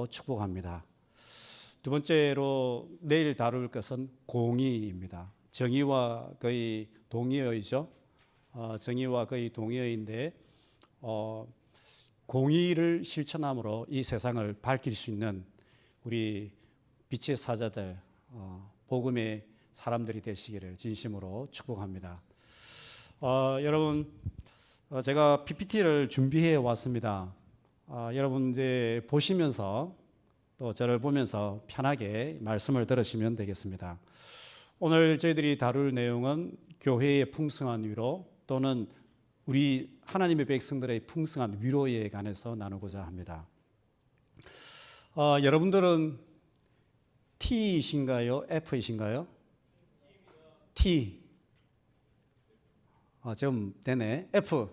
축복합니다. 두 번째로 내일 다룰 것은 공의입니다. 정의와 거의 동의어이죠. 정의와 거의 동의어인데 공의를 실천함으로 이 세상을 밝힐 수 있는 우리 빛의 사자들, 복음의 사람들이 되시기를 진심으로 축복합니다. 여러분, 제가 PPT를 준비해 왔습니다. 여러분 이제 보시면서 또 저를 보면서 편하게 말씀을 들으시면 되겠습니다. 오늘 저희들이 다룰 내용은 교회의 풍성한 위로 또는 우리 하나님의 백성들의 풍성한 위로에 관해서 나누고자 합니다. 여러분들은 T이신가요? F이신가요? T. 좀 되네. F.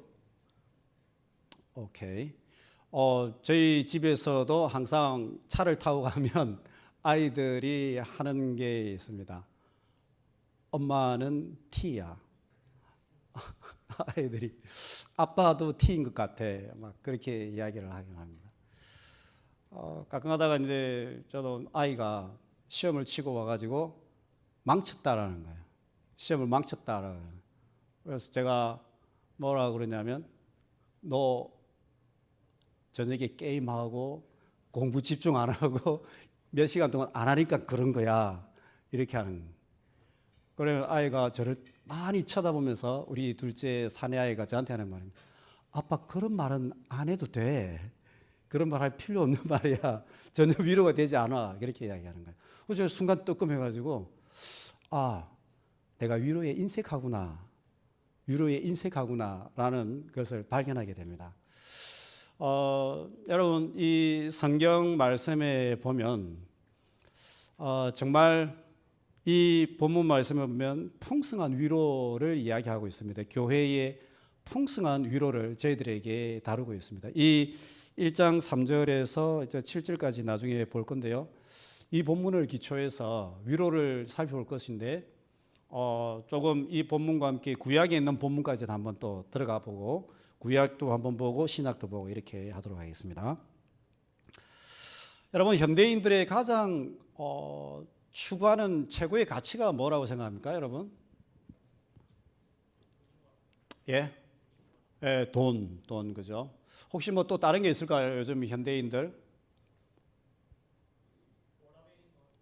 오케이. 저희 집에서도 항상 차를 타고 가면 아이들이 하는 게 있습니다. 엄마는 T야. 아이들이 아빠도 T인 것 같아. 막 그렇게 이야기를 하긴 합니다. 가끔 하다가 이제 저도 아이가 시험을 치고 와가지고 망쳤다라는 거예요. 시험을 망쳤다라는 거예요. 그래서 제가 뭐라고 그러냐면 너 저녁에 게임하고 공부 집중 안 하고 몇 시간 동안 안 하니까 그런 거야. 이렇게 하는 거예요. 그래서 아이가 저를 많이 쳐다보면서 우리 둘째 사내 아이가 저한테 하는 말입니다. 아빠 그런 말은 안 해도 돼. 그런 말 할 필요 없는 말이야. 전혀 위로가 되지 않아. 그렇게 이야기하는 거예요. 그래서 순간 뜨끔해가지고 내가 위로에 인색하구나. 위로에 인색하구나라는 것을 발견하게 됩니다. 여러분 이 성경 말씀에 보면 정말 이 본문 말씀에 보면 풍성한 위로를 이야기하고 있습니다. 교회의 풍성한 위로를 저희들에게 다루고 있습니다. 이 1장 3절에서 7절까지 나중에 볼 건데요. 이 본문을 기초해서 위로를 살펴볼 것인데 조금 이 본문과 함께 구약에 있는 본문까지 한번 또 들어가 보고 구약도 한번 보고 신약도 보고 이렇게 하도록 하겠습니다. 여러분 현대인들의 가장 추구하는 최고의 가치가 뭐라고 생각합니까, 여러분? 돈 그죠? 혹시 뭐 또 다른 게 있을까요? 요즘 현대인들?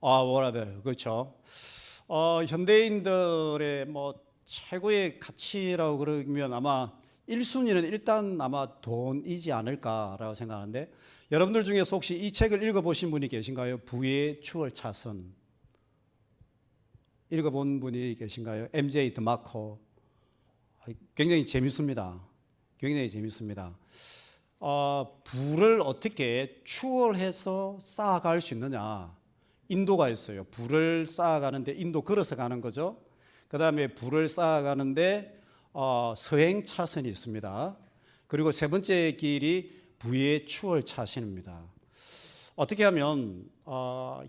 워라벨 그렇죠. 현대인들의 뭐 최고의 가치라고 그러면 아마 1순위는 일단 아마 돈이지 않을까라고 생각하는데 여러분들 중에서 혹시 이 책을 읽어보신 분이 계신가요? 부의 추월차선 읽어본 분이 계신가요? MJ 드마커. 굉장히 재밌습니다. 굉장히 재밌습니다. 부를 어떻게 추월해서 쌓아갈 수 있느냐. 인도가 있어요. 부를 쌓아가는데 인도 걸어서 가는 거죠. 그 다음에 부를 쌓아가는데 서행 차선이 있습니다. 그리고 세 번째 길이 부의 추월 차선입니다. 어떻게 하면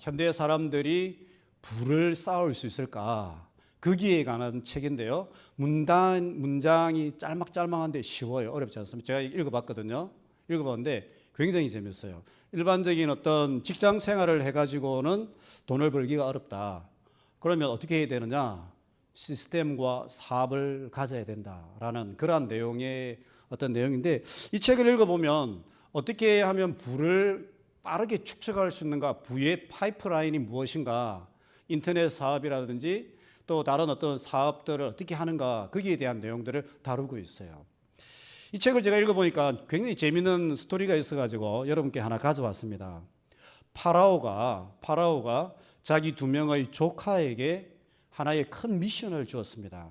현대 사람들이 부를 쌓을 수 있을까? 거기에 관한 책인데요. 문장이 짤막짤막한데 쉬워요. 어렵지 않습니다. 제가 읽어봤거든요. 읽어봤는데 굉장히 재밌어요. 일반적인 어떤 직장 생활을 해가지고는 돈을 벌기가 어렵다. 그러면 어떻게 해야 되느냐? 시스템과 사업을 가져야 된다라는 그러한 내용의 어떤 내용인데 이 책을 읽어보면 어떻게 하면 부를 빠르게 축적할 수 있는가, 부의 파이프라인이 무엇인가, 인터넷 사업이라든지 또 다른 어떤 사업들을 어떻게 하는가, 거기에 대한 내용들을 다루고 있어요. 이 책을 제가 읽어보니까 굉장히 재미있는 스토리가 있어가지고 여러분께 하나 가져왔습니다. 파라오가 자기 두 명의 조카에게 하나의 큰 미션을 주었습니다.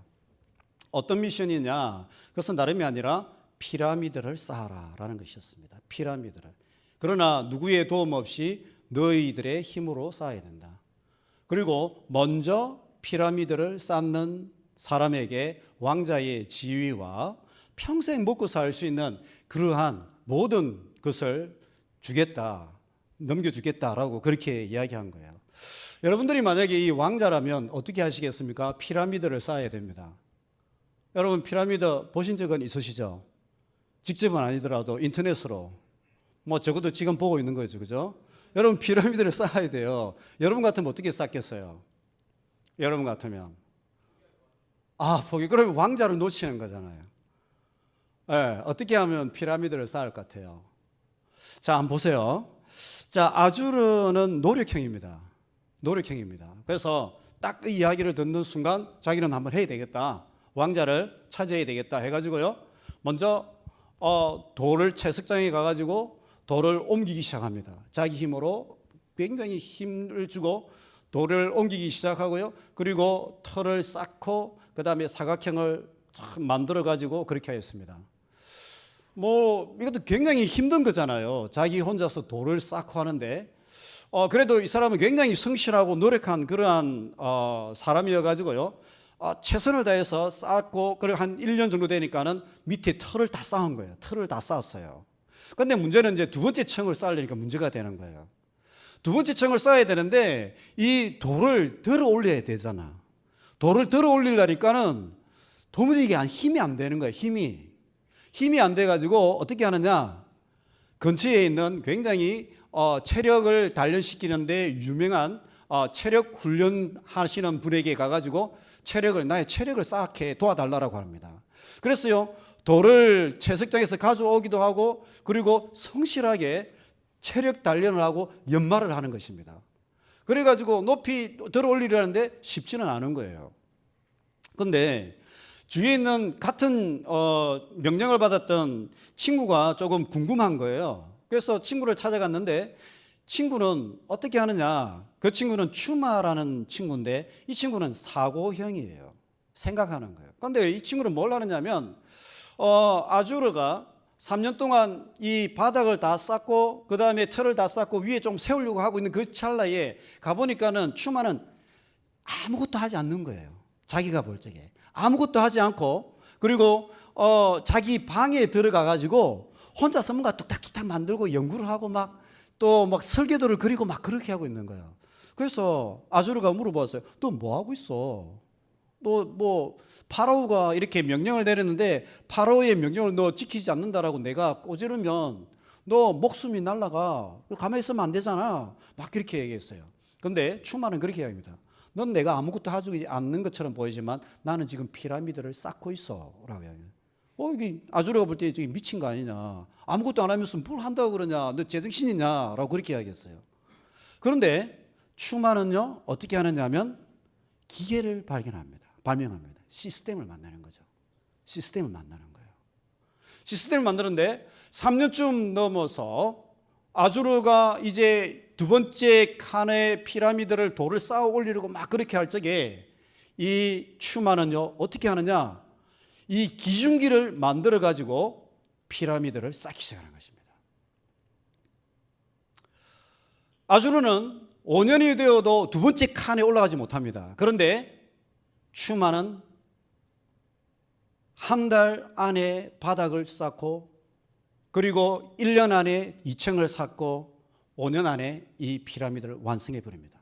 어떤 미션이냐? 그것은 다름이 아니라 피라미드를 쌓아라라는 것이었습니다. 피라미드를. 그러나 누구의 도움 없이 너희들의 힘으로 쌓아야 된다. 그리고 먼저 피라미드를 쌓는 사람에게 왕자의 지위와 평생 먹고 살 수 있는 그러한 모든 것을 넘겨주겠다라고 그렇게 이야기한 거예요. 여러분들이 만약에 이 왕자라면 어떻게 하시겠습니까? 피라미드를 쌓아야 됩니다. 여러분 피라미드 보신 적은 있으시죠? 직접은 아니더라도 인터넷으로 뭐 적어도 지금 보고 있는 거죠, 그죠? 여러분 피라미드를 쌓아야 돼요. 여러분 같으면 어떻게 쌓겠어요? 여러분 같으면 포기. 그러면 왕자를 놓치는 거잖아요. 네, 어떻게 하면 피라미드를 쌓을 것 같아요? 자, 한번 보세요. 자, 아주르는 노력형입니다. 노력형입니다. 그래서 딱 이 이야기를 듣는 순간 자기는 한번 해야 되겠다. 왕자를 찾아야 되겠다 해가지고요. 먼저 돌을 채석장에 가가지고 돌을 옮기기 시작합니다. 자기 힘으로 굉장히 힘을 주고 돌을 옮기기 시작하고요. 그리고 털을 쌓고 그 다음에 사각형을 만들어 가지고 그렇게 하였습니다. 이것도 굉장히 힘든 거잖아요. 자기 혼자서 돌을 쌓고 하는데 그래도 이 사람은 굉장히 성실하고 노력한 그러한 사람이어 가지고요. 최선을 다해서 쌓고 그리고 한 1년 정도 되니까는 밑에 털을 다 쌓은 거예요. 털을 다 쌓았어요. 근데 문제는 이제 두 번째 층을 쌓으려니까 문제가 되는 거예요. 두 번째 층을 쌓아야 되는데 이 돌을 들어 올려야 되잖아. 돌을 들어 올리려니까는 도무지 이게 힘이 안 되는 거예요. 힘이 안 돼 가지고 어떻게 하느냐? 근처에 있는 굉장히 체력을 단련시키는데 유명한 체력 훈련하시는 분에게 가가지고 나의 체력을 쌓게 도와달라고 합니다. 그래서요, 돌을 채석장에서 가져오기도 하고 그리고 성실하게 체력 단련을 하고 연말을 하는 것입니다. 그래가지고 높이 들어 올리려는데 쉽지는 않은 거예요. 그런데 주위에 있는 같은 명령을 받았던 친구가 조금 궁금한 거예요. 그래서 친구를 찾아갔는데 친구는 어떻게 하느냐? 그 친구는 추마라는 친구인데 이 친구는 사고형이에요. 생각하는 거예요. 그런데 이 친구는 뭘 하느냐면 아주르가 3년 동안 이 바닥을 다 쌓고 그 다음에 털을 다 쌓고 위에 좀 세우려고 하고 있는 그 찰나에 가보니까는 추마는 아무것도 하지 않는 거예요. 자기가 볼 적에 아무것도 하지 않고 그리고 자기 방에 들어가 가지고 혼자서 뭔가 뚝딱뚝딱 만들고 연구를 하고 또 설계도를 그리고 그렇게 하고 있는 거예요. 그래서 아주르가 물어봤어요. 너 뭐 하고 있어? 너 파라오가 이렇게 명령을 내렸는데 파라오의 명령을 너 지키지 않는다라고 내가 꼬지르면 너 목숨이 날아가. 가만히 있으면 안 되잖아. 그렇게 얘기했어요. 그런데 추마는 그렇게 이야기합니다. 넌 내가 아무것도 하지 않는 것처럼 보이지만 나는 지금 피라미드를 쌓고 있어 라고 이야기해요. 이게 아주르가 볼 때 미친 거 아니냐. 아무것도 안 하면서 뭘 한다고 그러냐. 너 제정신이냐 라고 그렇게 이야기했어요. 그런데 추마는요 어떻게 하느냐면 기계를 발명합니다. 시스템을 만드는 거죠. 시스템을 만드는 거예요. 시스템을 만드는데 3년쯤 넘어서 아주르가 이제 두 번째 칸의 피라미드를 돌을 쌓아 올리려고 그렇게 할 적에 이 추마는요 어떻게 하느냐, 이 기중기를 만들어 가지고 피라미드를 쌓기 시작하는 것입니다. 아주르는 5년이 되어도 두 번째 칸에 올라가지 못합니다. 그런데 추마는 한 달 안에 바닥을 쌓고 그리고 1년 안에 2층을 쌓고 5년 안에 이 피라미드를 완성해 버립니다.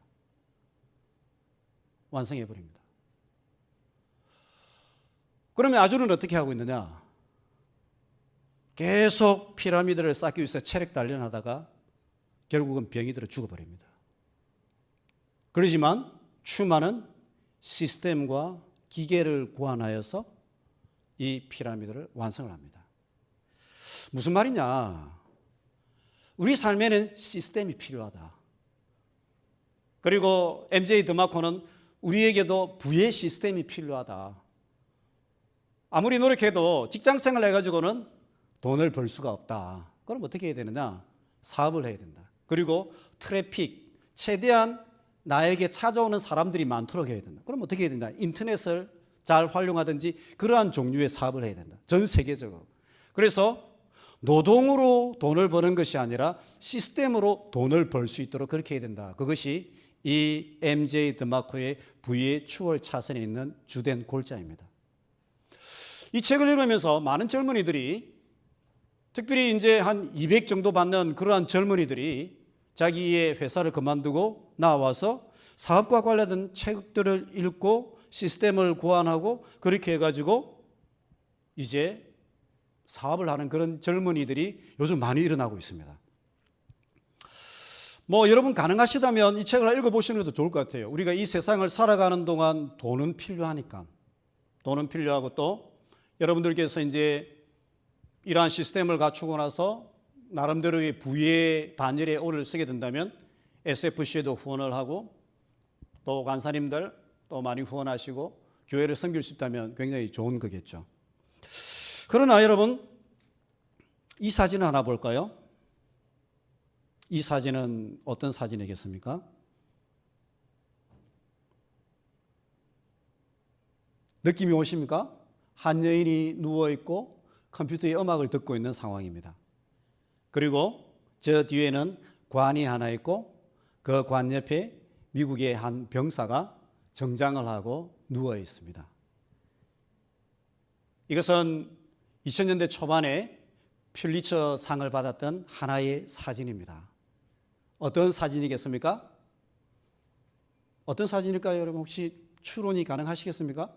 그러면 아주르는 어떻게 하고 있느냐? 계속 피라미드를 쌓기 위해서 체력 단련하다가 결국은 병이 들어 죽어버립니다. 그러지만 추마는 시스템과 기계를 고안하여서 이 피라미드를 완성을 합니다. 무슨 말이냐? 우리 삶에는 시스템이 필요하다. 그리고 MJ 드마코는 우리에게도 부의 시스템이 필요하다. 아무리 노력해도 직장생활을 해가지고는 돈을 벌 수가 없다. 그럼 어떻게 해야 되느냐? 사업을 해야 된다. 그리고 트래픽, 최대한 나에게 찾아오는 사람들이 많도록 해야 된다. 그럼 어떻게 해야 된다? 인터넷을 잘 활용하든지 그러한 종류의 사업을 해야 된다. 전 세계적으로. 그래서 노동으로 돈을 버는 것이 아니라 시스템으로 돈을 벌 수 있도록 그렇게 해야 된다. 그것이 이 MJ 드마코의 부의 추월 차선에 있는 주된 골자입니다. 이 책을 읽으면서 많은 젊은이들이, 특별히 이제 한 200 정도 받는 그러한 젊은이들이 자기의 회사를 그만두고 나와서 사업과 관련된 책들을 읽고 시스템을 고안하고 그렇게 해가지고 이제 사업을 하는 그런 젊은이들이 요즘 많이 일어나고 있습니다. 여러분 가능하시다면 이 책을 읽어보시는 것도 좋을 것 같아요. 우리가 이 세상을 살아가는 동안 돈은 필요하니까. 돈은 필요하고 또 여러분들께서 이제 이러한 시스템을 갖추고 나서 나름대로의 부의 반열에 오를 쓰게 된다면 SFC에도 후원을 하고 또 간사님들 또 많이 후원하시고 교회를 섬길 수 있다면 굉장히 좋은 거겠죠. 그러나 여러분, 이 사진 하나 볼까요? 이 사진은 어떤 사진이겠습니까? 느낌이 오십니까? 한 여인이 누워있고 컴퓨터에 음악을 듣고 있는 상황입니다. 그리고 저 뒤에는 관이 하나 있고 그 관 옆에 미국의 한 병사가 정장을 하고 누워 있습니다. 이것은 2000년대 초반에 퓰리처 상을 받았던 하나의 사진입니다. 어떤 사진이겠습니까? 어떤 사진일까요? 여러분 혹시 추론이 가능하시겠습니까?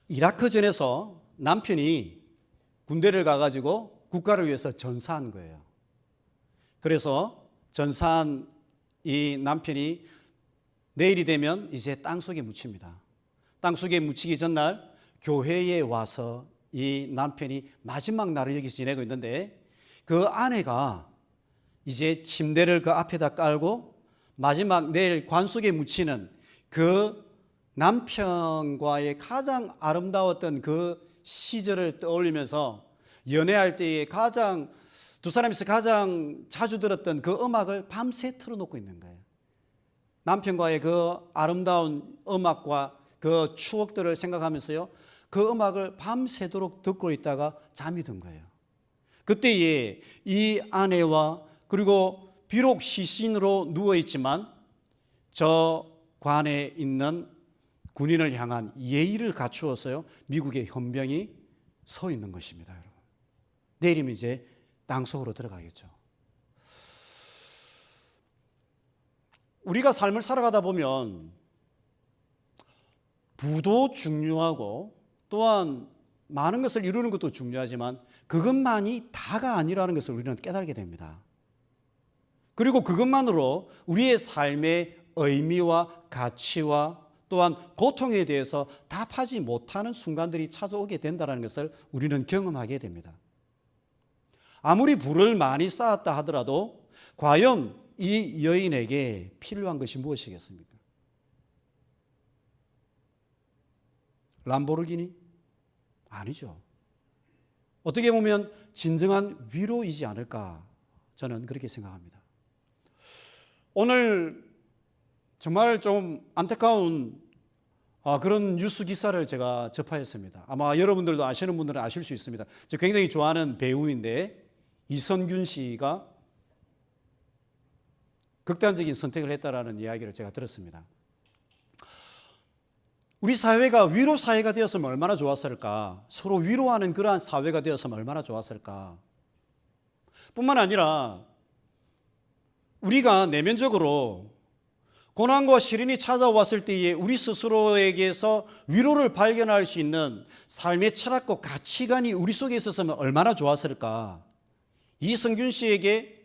이라크전에서 남편이 군대를 가가지고 국가를 위해서 전사한 거예요. 그래서 전사한 이 남편이 내일이 되면 이제 땅속에 묻힙니다. 땅속에 묻히기 전날 교회에 와서 이 남편이 마지막 날을 여기서 지내고 있는데 그 아내가 이제 침대를 그 앞에다 깔고 마지막 내일 관 속에 묻히는 그 남편과의 가장 아름다웠던 그 시절을 떠올리면서 연애할 때에 두 사람이서 가장 자주 들었던 그 음악을 밤새 틀어놓고 있는 거예요. 남편과의 그 아름다운 음악과 그 추억들을 생각하면서요, 그 음악을 밤새도록 듣고 있다가 잠이 든 거예요. 그때에 이 아내와 그리고 비록 시신으로 누워있지만 저 관에 있는 군인을 향한 예의를 갖추어서요, 미국의 헌병이 서 있는 것입니다, 여러분. 내일이면 이제 땅속으로 들어가겠죠. 우리가 삶을 살아가다 보면 부도 중요하고 또한 많은 것을 이루는 것도 중요하지만 그것만이 다가 아니라는 것을 우리는 깨달게 됩니다. 그리고 그것만으로 우리의 삶의 의미와 가치와 또한 고통에 대해서 답하지 못하는 순간들이 찾아오게 된다는 것을 우리는 경험하게 됩니다. 아무리 부를 많이 쌓았다 하더라도 과연 이 여인에게 필요한 것이 무엇이겠습니까? 람보르기니? 아니죠. 어떻게 보면 진정한 위로이지 않을까 저는 그렇게 생각합니다. 오늘 정말 좀 안타까운 그런 뉴스 기사를 제가 접하였습니다. 아마 여러분들도 아시는 분들은 아실 수 있습니다. 제가 굉장히 좋아하는 배우인데 이선균 씨가 극단적인 선택을 했다라는 이야기를 제가 들었습니다. 우리 사회가 위로 사회가 되었으면 얼마나 좋았을까? 서로 위로하는 그러한 사회가 되었으면 얼마나 좋았을까? 뿐만 아니라 우리가 내면적으로 고난과 시련이 찾아왔을 때에 우리 스스로에게서 위로를 발견할 수 있는 삶의 철학과 가치관이 우리 속에 있었으면 얼마나 좋았을까? 이성균 씨에게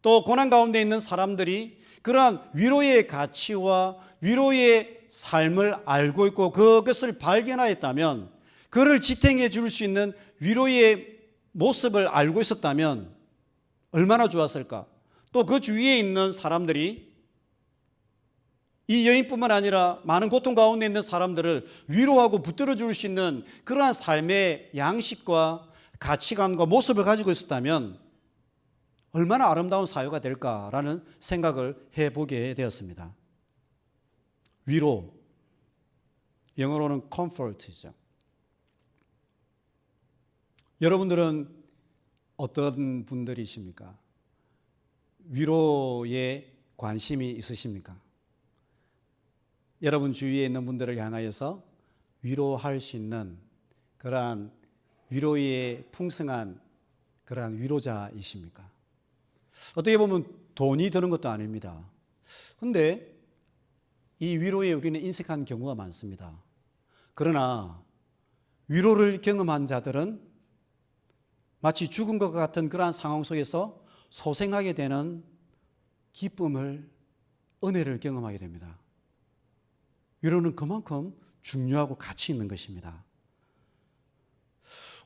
또 고난 가운데 있는 사람들이 그러한 위로의 가치와 위로의 삶을 알고 있고 그것을 발견하였다면, 그를 지탱해 줄 수 있는 위로의 모습을 알고 있었다면 얼마나 좋았을까? 또 그 주위에 있는 사람들이 이 여인뿐만 아니라 많은 고통 가운데 있는 사람들을 위로하고 붙들어 줄 수 있는 그러한 삶의 양식과 가치관과 모습을 가지고 있었다면 얼마나 아름다운 사회가 될까라는 생각을 해보게 되었습니다. 위로, 영어로는 comfort이죠. 여러분들은 어떤 분들이십니까? 위로에 관심이 있으십니까? 여러분 주위에 있는 분들을 향하여서 위로할 수 있는 그러한 위로의 풍성한 그러한 위로자이십니까? 어떻게 보면 돈이 드는 것도 아닙니다. 그런데 이 위로에 우리는 인색한 경우가 많습니다. 그러나 위로를 경험한 자들은 마치 죽은 것 같은 그러한 상황 속에서 소생하게 되는 기쁨을, 은혜를 경험하게 됩니다. 위로는 그만큼 중요하고 가치 있는 것입니다.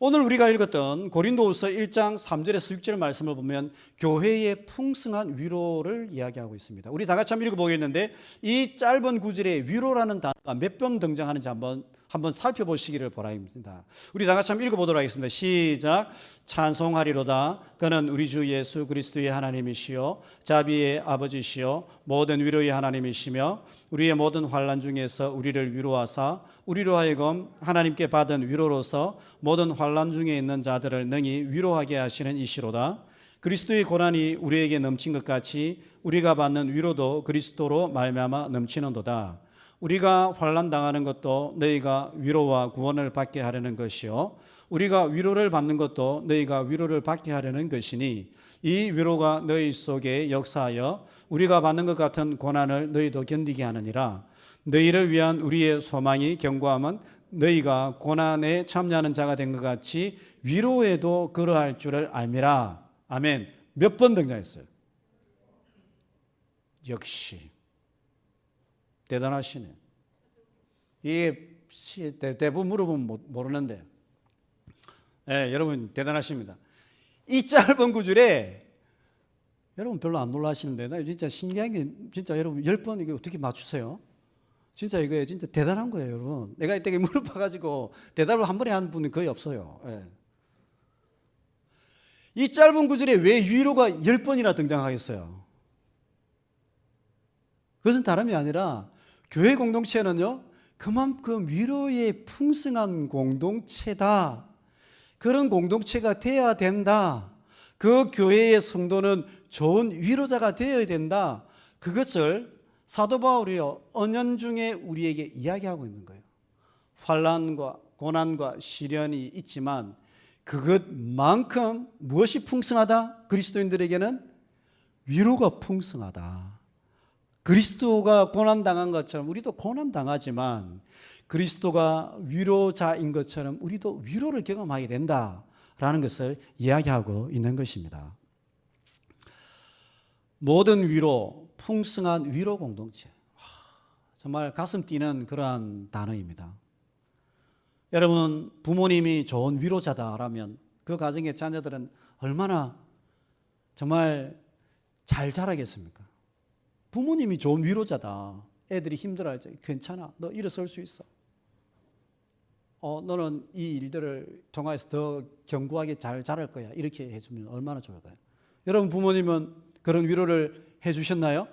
오늘 우리가 읽었던 고린도후서 1장 3절에서 6절 말씀을 보면 교회의 풍성한 위로를 이야기하고 있습니다. 우리 다 같이 한번 읽어보겠는데, 이 짧은 구절에 위로라는 단어가 몇 번 등장하는지 한번 살펴보시기를 바랍니다. 우리 다 같이 한번 읽어보도록 하겠습니다. 시작. 찬송하리로다. 그는 우리 주 예수 그리스도의 하나님이시요 자비의 아버지시요 모든 위로의 하나님이시며 우리의 모든 환난 중에서 우리를 위로하사 우리로 하여금 하나님께 받은 위로로서 모든 환난 중에 있는 자들을 능히 위로하게 하시는 이시로다. 그리스도의 고난이 우리에게 넘친 것 같이 우리가 받는 위로도 그리스도로 말미암아 넘치는도다. 우리가 환난 당하는 것도 너희가 위로와 구원을 받게 하려는 것이요 우리가 위로를 받는 것도 너희가 위로를 받게 하려는 것이니 이 위로가 너희 속에 역사하여 우리가 받는 것 같은 고난을 너희도 견디게 하느니라. 너희를 위한 우리의 소망이 견고함은 너희가 고난에 참여하는 자가 된 것 같이 위로에도 그러할 줄을 알미라. 아멘. 몇 번 등장했어요? 역시 대단하시네. 이게 대부분 물어보면 모르는데, 여러분 대단하십니다. 이 짧은 구절에 여러분 별로 안 놀라시는데, 나 진짜 신기한 게, 진짜 여러분 10번 이게 어떻게 맞추세요? 진짜 이거 진짜 대단한 거예요, 여러분. 내가 이때 물어봐가지고 대답을 한 번에 한 분이 거의 없어요. 이 짧은 구절에 왜 위로가 10번이나 등장하겠어요? 그것은 다름이 아니라 교회 공동체는요, 그만큼 위로의 풍성한 공동체다. 그런 공동체가 되어야 된다. 그 교회의 성도는 좋은 위로자가 되어야 된다. 그것을 사도 바울이 은연중에 우리에게 이야기하고 있는 거예요. 환난과 고난과 시련이 있지만 그것만큼 무엇이 풍성하다? 그리스도인들에게는 위로가 풍성하다. 그리스도가 고난당한 것처럼 우리도 고난당하지만 그리스도가 위로자인 것처럼 우리도 위로를 경험하게 된다라는 것을 이야기하고 있는 것입니다. 모든 위로, 풍성한 위로 공동체. 정말 가슴 뛰는 그러한 단어입니다. 여러분, 부모님이 좋은 위로자다라면 그 가정의 자녀들은 얼마나 정말 잘 자라겠습니까? 부모님이 좋은 위로자다. 애들이 힘들어할 때 괜찮아. 너 일어설 수 있어. 너는 이 일들을 통해서 더 견고하게 잘 자랄 거야. 이렇게 해주면 얼마나 좋을까요? 여러분 부모님은 그런 위로를 해주셨나요?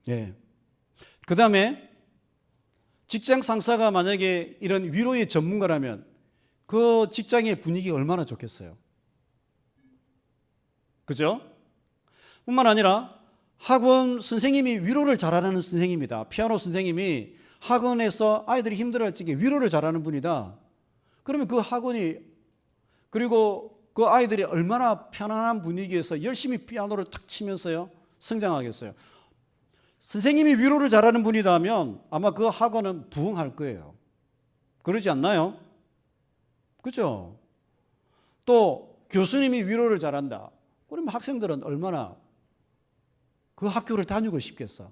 예. 그 다음에 직장 상사가 만약에 이런 위로의 전문가라면 그 직장의 분위기가 얼마나 좋겠어요? 그죠? 뿐만 아니라 학원 선생님이 위로를 잘하는 선생님이다. 피아노 선생님이 학원에서 아이들이 힘들어할 적에 위로를 잘하는 분이다. 그러면 그 학원이, 그리고 그 아이들이 얼마나 편안한 분위기에서 열심히 피아노를 탁 치면서요 성장하겠어요. 선생님이 위로를 잘하는 분이다 하면 아마 그 학원은 부흥할 거예요. 그러지 않나요? 그렇죠? 또 교수님이 위로를 잘한다. 그러면 학생들은 얼마나 그 학교를 다니고 싶겠어.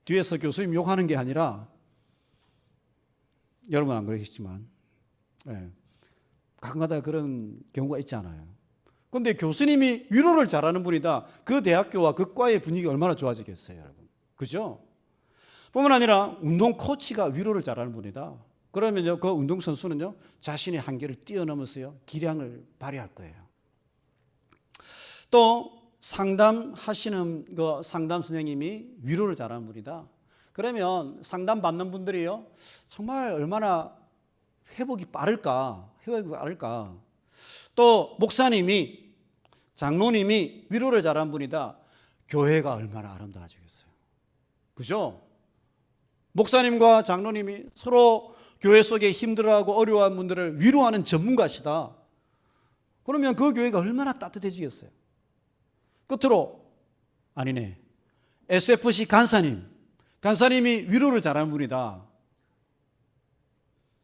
뒤에서 교수님 욕하는 게 아니라, 여러분 안 그러시지만 가끔가다 그런 경우가 있잖아요. 그런데 교수님이 위로를 잘하는 분이다. 그 대학교와 그 과의 분위기가 얼마나 좋아지겠어요, 여러분. 그죠? 뿐만 아니라 운동 코치가 위로를 잘하는 분이다. 그러면요, 그 운동선수는요, 자신의 한계를 뛰어넘어서요, 기량을 발휘할 거예요. 또 상담하시는 그 상담 선생님이 위로를 잘하는 분이다. 그러면 상담 받는 분들이요, 정말 얼마나 회복이 빠를까. 또 목사님이, 장로님이 위로를 잘하는 분이다. 교회가 얼마나 아름다워지겠어요. 그죠? 목사님과 장로님이 서로 교회 속에 힘들어하고 어려워하는 분들을 위로하는 전문가시다. 그러면 그 교회가 얼마나 따뜻해지겠어요. 끝으로, 아니네, SFC 간사님이 위로를 잘하는 분이다.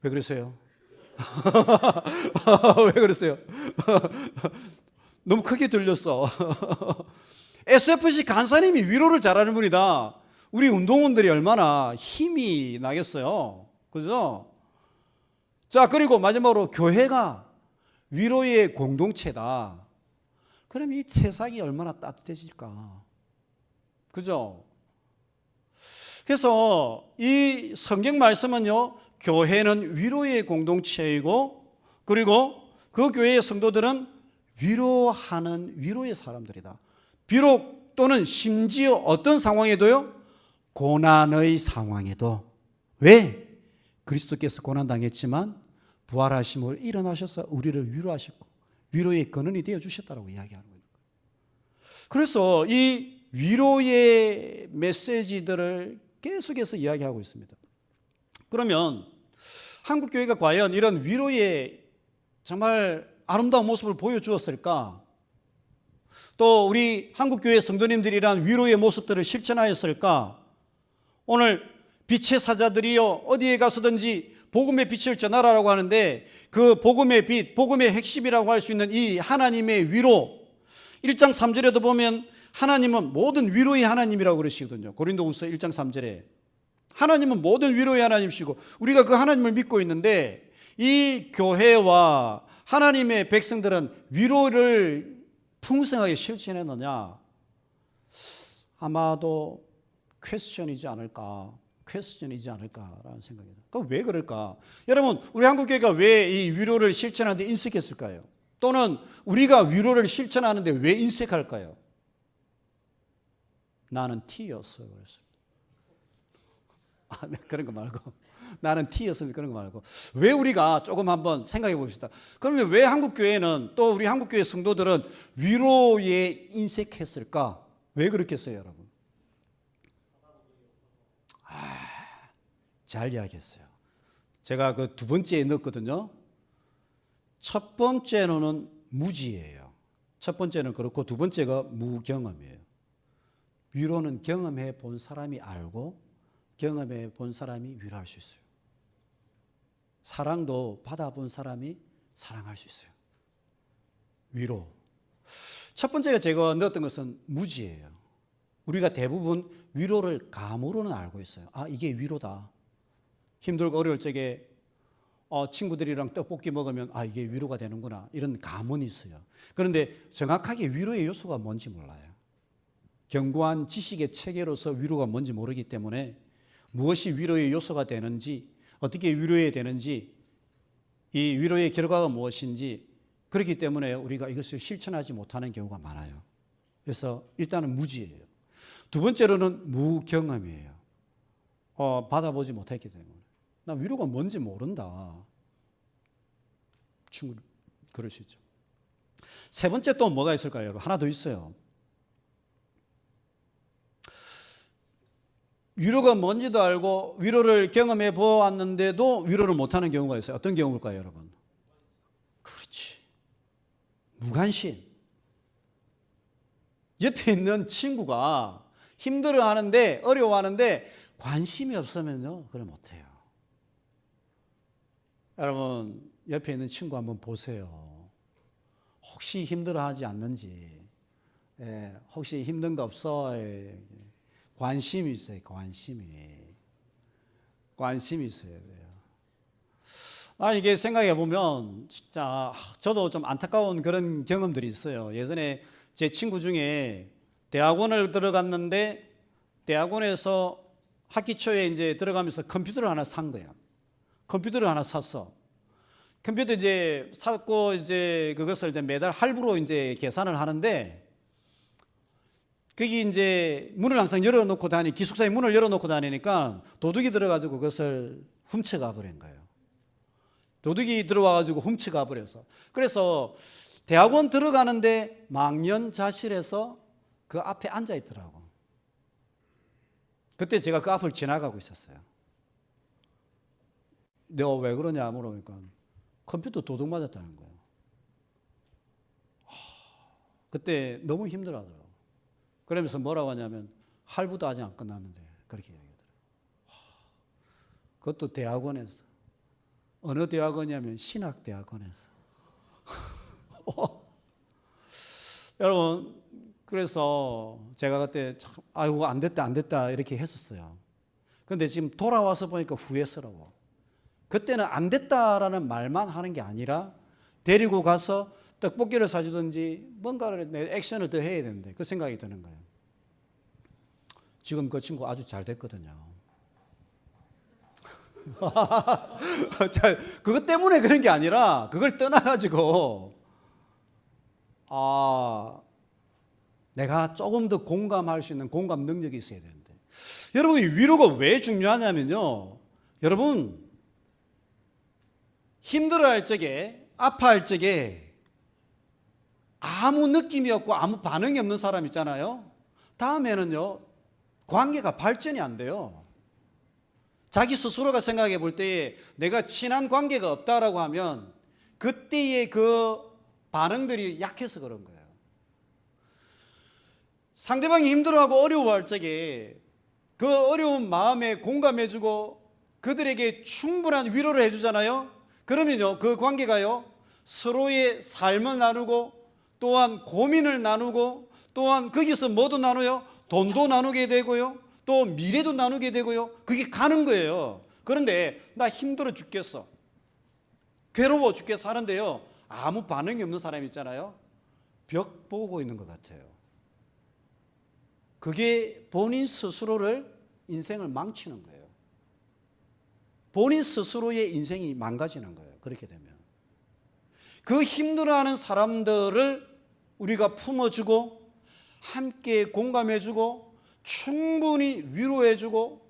왜 그러세요? 왜 그랬어요? 너무 크게 들렸어. SFC 간사님이 위로를 잘하는 분이다. 우리 운동원들이 얼마나 힘이 나겠어요. 그죠? 자, 그리고 마지막으로 교회가 위로의 공동체다. 그럼 이 세상이 얼마나 따뜻해질까? 그죠? 그래서 이 성경 말씀은요, 교회는 위로의 공동체이고, 그리고 그 교회의 성도들은 위로하는 위로의 사람들이다. 비록 또는 심지어 어떤 상황에도요, 고난의 상황에도. 왜? 그리스도께서 고난당했지만 부활하심으로 일어나셔서 우리를 위로하셨고 위로의 근원이 되어주셨다고 이야기하는 거예요. 그래서 이 위로의 메시지들을 계속해서 이야기하고 있습니다. 그러면 한국교회가 과연 이런 위로의 정말 아름다운 모습을 보여주었을까? 또 우리 한국교회 성도님들이 이러한 위로의 모습들을 실천하였을까? 오늘 빛의 사자들이요 어디에 가서든지 복음의 빛을 전하라고 하는데 그 복음의 빛, 복음의 핵심이라고 할 수 있는 이 하나님의 위로 1장 3절에도 보면 하나님은 모든 위로의 하나님이라고 그러시거든요. 고린도후서 1장 3절에 하나님은 모든 위로의 하나님이시고 우리가 그 하나님을 믿고 있는데 이 교회와 하나님의 백성들은 위로를 풍성하게 실천했느냐? 아마도 퀘스천이지 않을까라는 생각이 듭니다. 그럼 왜 그럴까? 여러분, 우리 한국교회가 왜 이 위로를 실천하는데 인색했을까요? 또는 우리가 위로를 실천하는데 왜 인색할까요? 나는 T였어요. 그랬습니다. 네, 그런 거 말고. 나는 T였으면 그런 거 말고. 왜 우리가 조금 한번 생각해 봅시다. 그러면 왜 한국교회는 또 우리 한국교회 성도들은 위로에 인색했을까? 왜 그렇겠어요, 여러분? 잘 이야기했어요. 제가 그 두 번째에 넣었거든요. 첫 번째는 무지예요. 첫 번째는 그렇고 두 번째가 무경험이에요. 위로는 경험해 본 사람이 알고 경험해 본 사람이 위로할 수 있어요. 사랑도 받아본 사람이 사랑할 수 있어요. 위로. 첫 번째가 제가 넣었던 것은 무지예요. 우리가 대부분 위로를 감으로는 알고 있어요. 아, 이게 위로다. 힘들고 어려울 적에 친구들이랑 떡볶이 먹으면 아, 이게 위로가 되는구나. 이런 감은 있어요. 그런데 정확하게 위로의 요소가 뭔지 몰라요. 견고한 지식의 체계로서 위로가 뭔지 모르기 때문에 무엇이 위로의 요소가 되는지, 어떻게 위로해야 되는지, 이 위로의 결과가 무엇인지, 그렇기 때문에 우리가 이것을 실천하지 못하는 경우가 많아요. 그래서 일단은 무지예요. 두 번째로는 무경험이에요. 받아보지 못했기 때문에. 나 위로가 뭔지 모른다. 충분히 그럴 수 있죠. 세 번째 또 뭐가 있을까요, 여러분? 하나 더 있어요. 위로가 뭔지도 알고 위로를 경험해 보았는데도 위로를 못하는 경우가 있어요. 어떤 경우일까요, 여러분? 그렇지. 무관심. 옆에 있는 친구가 힘들어하는데 어려워하는데 관심이 없으면요, 그걸 못해요. 여러분, 옆에 있는 친구 한번 보세요. 혹시 힘들어하지 않는지, 혹시 힘든 거 없어? 관심이 있어요. 관심이 있어야 돼요. 이게 생각해 보면 진짜 저도 좀 안타까운 그런 경험들이 있어요. 예전에 제 친구 중에 대학원을 들어갔는데 대학원에서 학기 초에 이제 들어가면서 컴퓨터를 하나 산 거야. 컴퓨터를 하나 샀어. 컴퓨터 이제 샀고 이제 그것을 이제 매달 할부로 이제 계산을 하는데 거기 이제 문을 항상 열어놓고 기숙사에 문을 열어놓고 다니니까 도둑이 들어가지고 그것을 훔쳐가 버린 거예요. 도둑이 들어와가지고 훔쳐가 버려서. 그래서 대학원 들어가는데 망연자실해서 그 앞에 앉아 있더라고. 그때 제가 그 앞을 지나가고 있었어요. 내가 왜 그러냐 물어보니까 컴퓨터 도둑 맞았다는 거예요. 그때 너무 힘들어하더라고. 그러면서 뭐라고 하냐면 할부도 아직 안 끝났는데 그렇게 이야기하더라고요. 그것도 대학원에서. 어느 대학원이냐면 신학대학원에서. 여러분, 그래서 제가 그때 참, 아이고, 안 됐다 이렇게 했었어요. 근데 지금 돌아와서 보니까 후회스러워. 그때는 안 됐다라는 말만 하는 게 아니라 데리고 가서 떡볶이를 사주든지 뭔가를 내 액션을 더 해야 되는데 그 생각이 드는 거예요. 지금 그 친구 아주 잘 됐거든요. 그것 때문에 그런 게 아니라 그걸 떠나가지고 내가 조금 더 공감할 수 있는 공감 능력이 있어야 되는데, 여러분, 이 위로가 왜 중요하냐면요, 여러분, 힘들어할 적에, 아파할 적에 아무 느낌이 없고 아무 반응이 없는 사람 있잖아요. 다음에는요, 관계가 발전이 안 돼요. 자기 스스로가 생각해 볼 때에 내가 친한 관계가 없다라고 하면 그때의 그 반응들이 약해서 그런 거예요. 상대방이 힘들어하고 어려워할 적에 그 어려운 마음에 공감해주고 그들에게 충분한 위로를 해주잖아요. 그러면요, 그 관계가요, 서로의 삶을 나누고 또한 고민을 나누고 또한 거기서 뭐도 나눠요? 돈도 나누게 되고요, 또 미래도 나누게 되고요. 그게 가는 거예요. 그런데 나 힘들어 죽겠어, 괴로워 죽겠어 하는데요, 아무 반응이 없는 사람 있잖아요. 벽 보고 있는 것 같아요. 그게 본인 스스로를, 인생을 망치는 거예요. 본인 스스로의 인생이 망가지는 거예요. 그렇게 되면 그 힘들어하는 사람들을 우리가 품어주고 함께 공감해주고 충분히 위로해주고,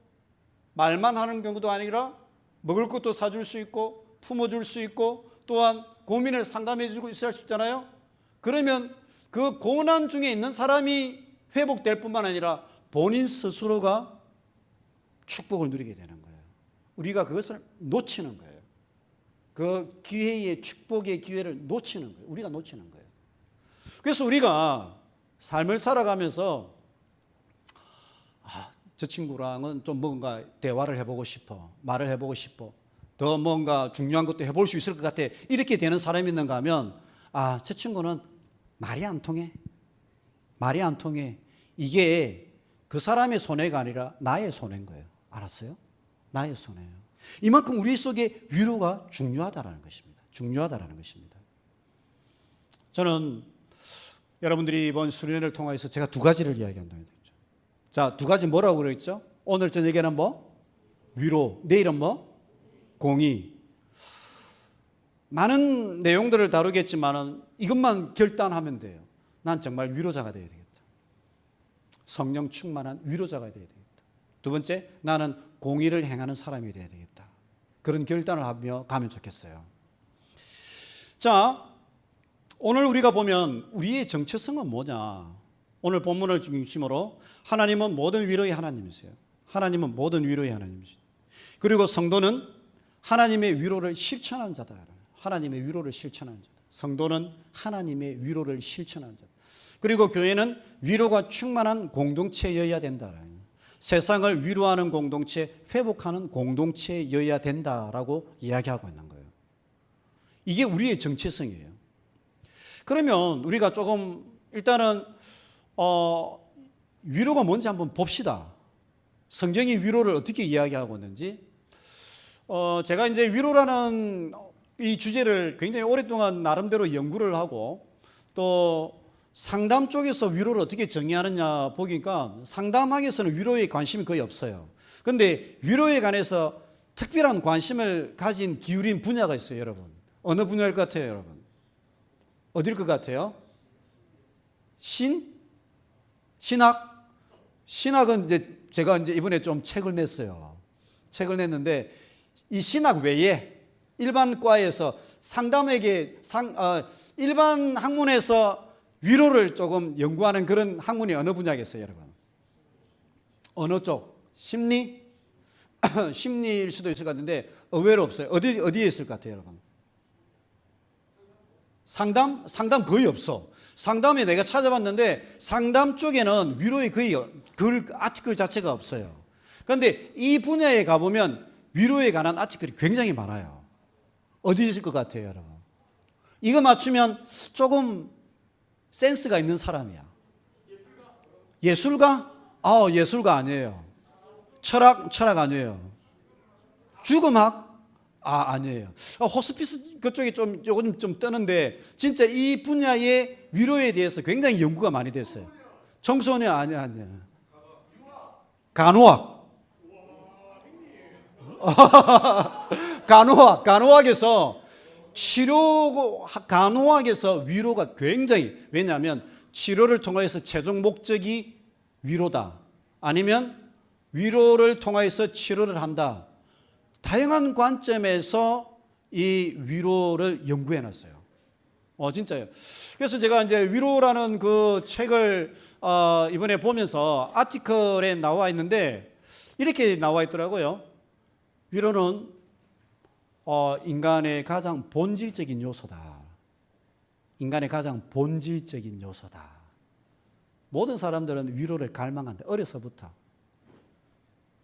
말만 하는 경우도 아니라 먹을 것도 사줄 수 있고 품어줄 수 있고 또한 고민을 상담해주고 있어야 할 수 있잖아요. 그러면 그 고난 중에 있는 사람이 회복될 뿐만 아니라 본인 스스로가 축복을 누리게 되는 거예요. 우리가 그것을 놓치는 거예요. 그 기회의, 축복의 기회를 놓치는 거예요. 우리가 놓치는 거예요. 그래서 우리가 삶을 살아가면서 저 친구랑은 좀 뭔가 대화를 해보고 싶어, 말을 해보고 싶어, 더 뭔가 중요한 것도 해볼 수 있을 것 같아, 이렇게 되는 사람이 있는가 하면 저 친구는 말이 안 통해. 말이 안 통해. 이게 그 사람의 손해가 아니라 나의 손해인 거예요. 알았어요? 나의 손해예요. 이만큼 우리 속에 위로가 중요하다는 것입니다. 중요하다는 것입니다. 저는 여러분들이 이번 수련회를 통해서 제가 두 가지를 이야기한다고 했죠. 자, 두 가지 뭐라고 그랬죠? 오늘 저녁에는 뭐? 위로. 내일은 뭐? 공의. 많은 내용들을 다루겠지만 이것만 결단하면 돼요. 난 정말 위로자가 되어야 되겠다. 성령 충만한 위로자가 되어야 되겠다. 두 번째, 나는 공의를 행하는 사람이 되어야 되겠다. 그런 결단을 하며 가면 좋겠어요. 자, 오늘 우리가 보면 우리의 정체성은 뭐냐? 오늘 본문을 중심으로 하나님은 모든 위로의 하나님이세요. 하나님은 모든 위로의 하나님이세요. 그리고 성도는 하나님의 위로를 실천하는 자다. 하나님의 위로를 실천하는 자다. 성도는 하나님의 위로를 실천하는 자다. 그리고 교회는 위로가 충만한 공동체여야 된다. 세상을 위로하는 공동체, 회복하는 공동체여야 된다라고 이야기하고 있는 거예요. 이게 우리의 정체성이에요. 그러면 우리가 조금 일단은 위로가 뭔지 한번 봅시다. 성경이 위로를 어떻게 이야기하고 있는지. 제가 이제 위로라는 이 주제를 굉장히 오랫동안 나름대로 연구를 하고 또 상담 쪽에서 위로를 어떻게 정의하느냐 보니까 상담학에서는 위로에 관심이 거의 없어요. 그런데 위로에 관해서 특별한 관심을 가진 기울인 분야가 있어요, 여러분. 어느 분야일 것 같아요, 여러분? 어딜 것 같아요? 신학? 신학은 이제 제가 이제 이번에 좀 책을 냈어요. 책을 냈는데 이 신학 외에 일반 과에서 상담에게 일반 학문에서 위로를 조금 연구하는 그런 학문이 어느 분야겠어요, 여러분? 어느 쪽? 심리? 심리일 수도 있을 것 같은데 의외로 없어요. 어디에 있을 것 같아요, 여러분? 상담? 상담 거의 없어. 상담에 내가 찾아봤는데 상담 쪽에는 위로의 거의 아티클 자체가 없어요. 그런데 이 분야에 가보면 위로에 관한 아티클이 굉장히 많아요. 어디 있을 것 같아요, 여러분? 이거 맞추면 조금 센스가 있는 사람이야. 예술가? 예술가 아니에요. 철학 아니에요. 죽음학? 아니에요. 호스피스 그쪽이 요즘 좀 뜨는데, 진짜 이 분야의 위로에 대해서 굉장히 연구가 많이 됐어요. 청소년 아니야. 간호학. 간호학에서 간호학에서 위로가 굉장히, 왜냐하면 치료를 통해서 최종 목적이 위로다. 아니면 위로를 통해서 치료를 한다. 다양한 관점에서 이 위로를 연구해 놨어요. 진짜요. 그래서 제가 이제 위로라는 그 책을 이번에 보면서 아티클에 나와 있는데 이렇게 나와 있더라고요. 위로는 인간의 가장 본질적인 요소다. 인간의 가장 본질적인 요소다. 모든 사람들은 위로를 갈망한다. 어려서부터.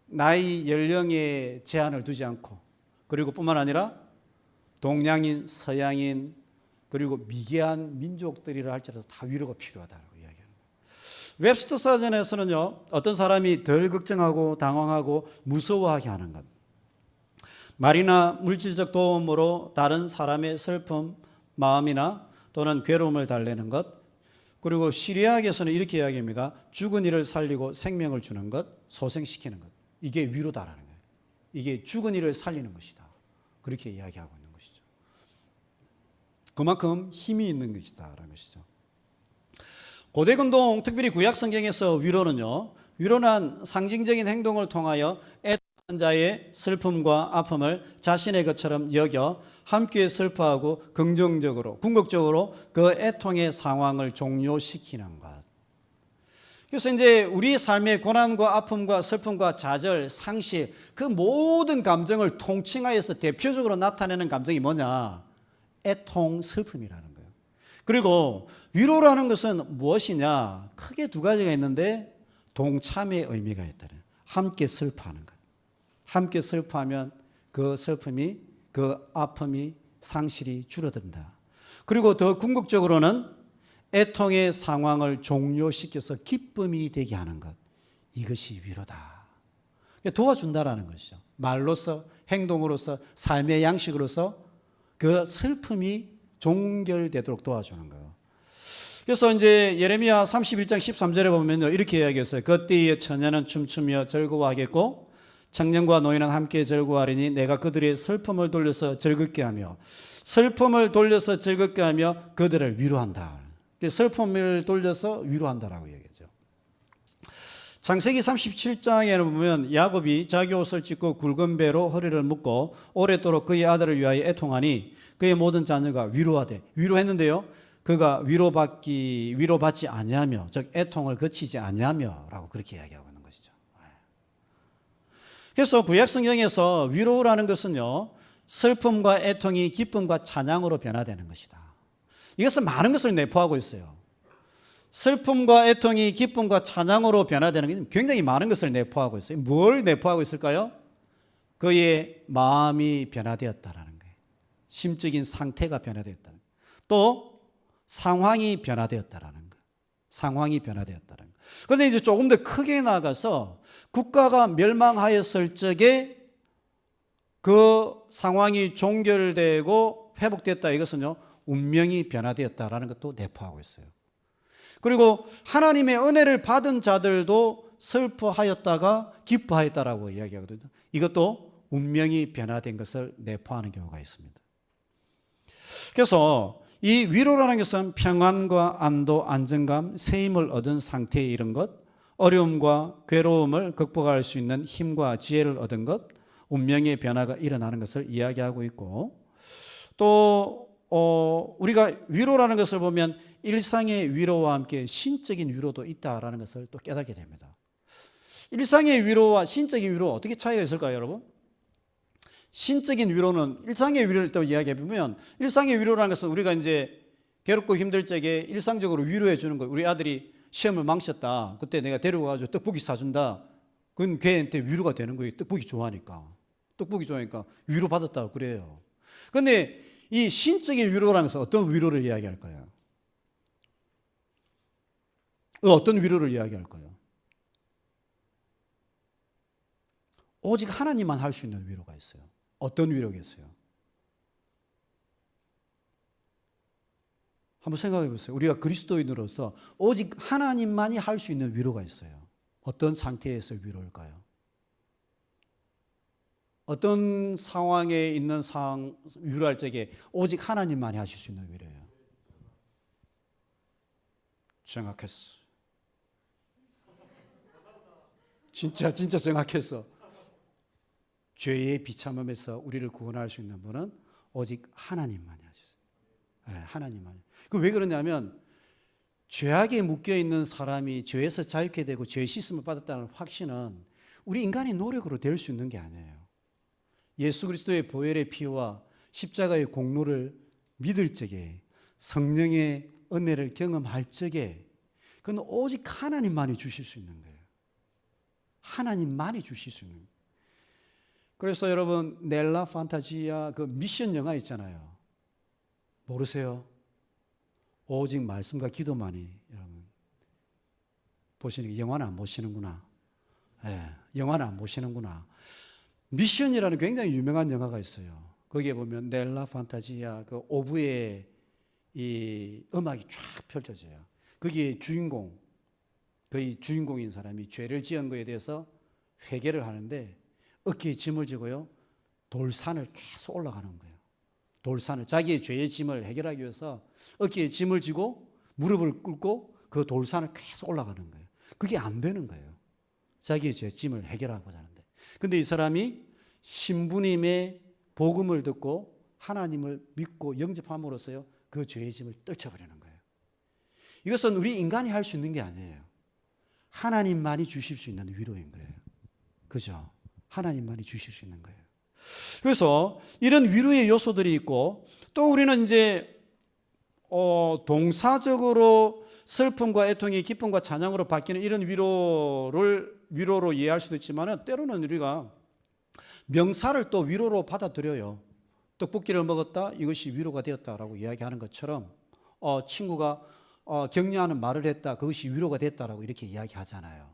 나이, 연령에 제한을 두지 않고, 그리고 뿐만 아니라 동양인, 서양인, 그리고 미개한 민족들이라 할지라도 다 위로가 필요하다고 이야기하는 거예요. 웹스터 사전에서는요, 어떤 사람이 덜 걱정하고 당황하고 무서워하게 하는 것, 말이나 물질적 도움으로 다른 사람의 슬픔, 마음이나 또는 괴로움을 달래는 것, 그리고 시리아학에서는 이렇게 이야기합니다. 죽은 이를 살리고 생명을 주는 것, 소생시키는 것. 이게 위로다라는 거예요. 이게 죽은 이를 살리는 것이다. 그렇게 이야기하고 있는 것이죠. 그만큼 힘이 있는 것이다라는 것이죠. 고대 근동, 특별히 구약 성경에서 위로는요, 위로는 상징적인 행동을 통하여 애통한 자의 슬픔과 아픔을 자신의 것처럼 여겨 함께 슬퍼하고 긍정적으로, 궁극적으로 그 애통의 상황을 종료시키는 것. 그래서 이제 우리 삶의 고난과 아픔과 슬픔과 좌절, 상실, 그 모든 감정을 통칭하여서 대표적으로 나타내는 감정이 뭐냐? 애통, 슬픔이라는 거예요. 그리고 위로라는 것은 무엇이냐? 크게 두 가지가 있는데 동참의 의미가 있다는, 함께 슬퍼하는 것. 함께 슬퍼하면 그 슬픔이, 그 아픔이, 상실이 줄어든다. 그리고 더 궁극적으로는 애통의 상황을 종료시켜서 기쁨이 되게 하는 것. 이것이 위로다. 도와준다라는 것이죠. 말로서, 행동으로서, 삶의 양식으로서 그 슬픔이 종결되도록 도와주는 거예요. 그래서 이제 예레미야 31장 13절에 보면요, 이렇게 이야기했어요. 그때의 처녀는 춤추며 즐거워하겠고 청년과 노인은 함께 즐거워하리니 내가 그들의 슬픔을 돌려서 즐겁게 하며 슬픔을 돌려서 즐겁게 하며 그들을 위로한다. 슬픔을 돌려서 위로한다라고 얘기하죠. 창세기 37장에는 보면 야곱이 자기 옷을 찢고 굵은 배로 허리를 묶고 오랫도록 그의 아들을 위하여 애통하니 그의 모든 자녀가 위로하되, 위로했는데요, 그가 위로받지 아니하며, 즉 애통을 그치지 아니하며라고 그렇게 이야기하고 있는 것이죠. 그래서 구약 성경에서 위로라는 것은요, 슬픔과 애통이 기쁨과 찬양으로 변화되는 것이다. 이것은 많은 것을 내포하고 있어요. 슬픔과 애통이 기쁨과 찬양으로 변화되는 게 굉장히 많은 것을 내포하고 있어요. 뭘 내포하고 있을까요? 그의 마음이 변화되었다라는 거예요. 심적인 상태가 변화되었다는 거예요. 또 상황이 변화되었다라는 거예요. 상황이 변화되었다는 거예요. 그런데 이제 조금 더 크게 나가서 국가가 멸망하였을 적에 그 상황이 종결되고 회복됐다, 이것은요, 운명이 변화되었다라는 것도 내포하고 있어요. 그리고 하나님의 은혜를 받은 자들도 슬퍼하였다가 기뻐하였다라고 이야기하거든요. 이것도 운명이 변화된 것을 내포하는 경우가 있습니다. 그래서 이 위로라는 것은 평안과 안도, 안정감, 새 힘을 얻은 상태에 이른 것, 어려움과 괴로움을 극복할 수 있는 힘과 지혜를 얻은 것, 운명의 변화가 일어나는 것을 이야기하고 있고, 또 우리가 위로라는 것을 보면 일상의 위로와 함께 신적인 위로도 있다라는 것을 또 깨닫게 됩니다. 일상의 위로와 신적인 위로 어떻게 차이가 있을까요, 여러분? 신적인 위로는, 일상의 위로를 또 이야기해보면, 일상의 위로라는 것은 우리가 이제 괴롭고 힘들 적에 일상적으로 위로해 주는 거예요. 우리 아들이 시험을 망쳤다. 그때 내가 데려가가지고 떡볶이 사준다. 그건 걔한테 위로가 되는 거예요. 떡볶이 좋아하니까 위로받았다고 그래요. 그런데 이 신적인 위로라는 것은 어떤 위로를 이야기할까요? 어떤 위로를 이야기할까요? 오직 하나님만 할 수 있는 위로가 있어요. 어떤 위로겠어요? 한번 생각해 보세요. 우리가 그리스도인으로서 오직 하나님만이 할 수 있는 위로가 있어요. 어떤 상태에서 위로일까요? 어떤 상황에 있는 위로할 적에 오직 하나님만이 하실 수 있는 위로예요. 정확했어. 진짜 정확했어. 죄의 비참함에서 우리를 구원할 수 있는 분은 오직 하나님만이 하셨어요. 네, 하나님만이. 그 왜 그러냐면 죄악에 묶여 있는 사람이 죄에서 자유케 되고 죄의 씻음을 받았다는 확신은 우리 인간의 노력으로 될 수 있는 게 아니에요. 예수 그리스도의 보혈의 피와 십자가의 공로를 믿을 적에 성령의 은혜를 경험할 적에 그건 오직 하나님만이 주실 수 있는 거예요. 하나님만이 주실 수 있는 거예요. 그래서 여러분 넬라 판타지아 그 미션 영화 있잖아요. 모르세요? 오직 말씀과 기도만이 여러분 보시는 게 영화는 안 보시는구나. 네, 영화는 안 보시는구나. 미션이라는 굉장히 유명한 영화가 있어요. 거기에 보면 넬라 판타지아 그 오브의 이 음악이 쫙 펼쳐져요. 거기에 거의 주인공인 사람이 죄를 지은 거에 대해서 회개를 하는데 어깨에 짐을 지고요. 돌산을 계속 올라가는 거예요. 돌산을 자기의 죄의 짐을 해결하기 위해서 어깨에 짐을 지고 무릎을 꿇고 그 돌산을 계속 올라가는 거예요. 그게 안 되는 거예요. 자기의 죄 짐을 해결하고자 하는데. 근데 이 사람이 신부님의 복음을 듣고 하나님을 믿고 영접함으로써요. 그 죄의 짐을 떨쳐버리는 거예요. 이것은 우리 인간이 할 수 있는 게 아니에요. 하나님만이 주실 수 있는 위로인 거예요. 그죠? 하나님만이 주실 수 있는 거예요. 그래서 이런 위로의 요소들이 있고 또 우리는 이제 동사적으로 슬픔과 애통이 기쁨과 찬양으로 바뀌는 이런 위로로 이해할 수도 있지만 때로는 우리가 명사를 또 위로로 받아들여요. 떡볶이를 먹었다 이것이 위로가 되었다라고 이야기하는 것처럼 친구가 격려하는 말을 했다 그것이 위로가 됐다라고 이렇게 이야기하잖아요.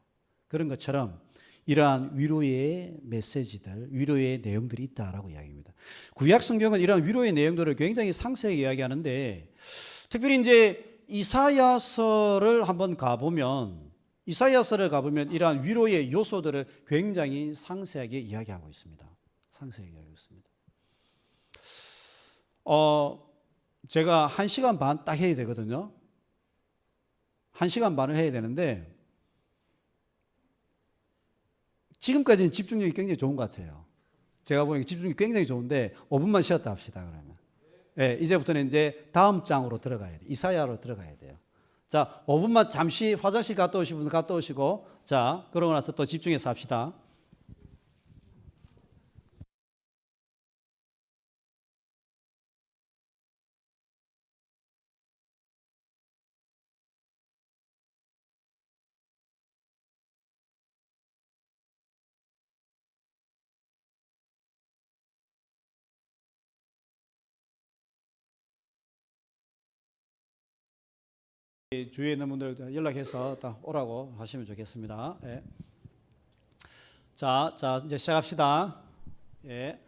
그런 것처럼 이러한 위로의 메시지들, 위로의 내용들이 있다라고 이야기합니다. 구약 성경은 이러한 위로의 내용들을 굉장히 상세하게 이야기하는데 특별히 이제 이사야서를 한번 가보면 이러한 위로의 요소들을 굉장히 상세하게 이야기하고 있습니다. 상세하게 이야기하고 있습니다. 제가 1시간 반 딱 해야 되거든요. 1시간 반을 해야 되는데 지금까지는 집중력이 굉장히 좋은 것 같아요. 제가 보기엔 집중력이 굉장히 좋은데 5분만 쉬었다 합시다. 그러면 네, 이제부터는 이제 다음 장으로 들어가야 돼요. 이사야로 들어가야 돼요. 자, 5분만 잠시 화장실 갔다 오신 분 갔다 오시고 자, 그러고 나서 또 집중해서 합시다. 주위에 있는 분들 연락해서 딱 오라고 하시면 좋겠습니다. 예. 자, 이제 시작합시다. 예.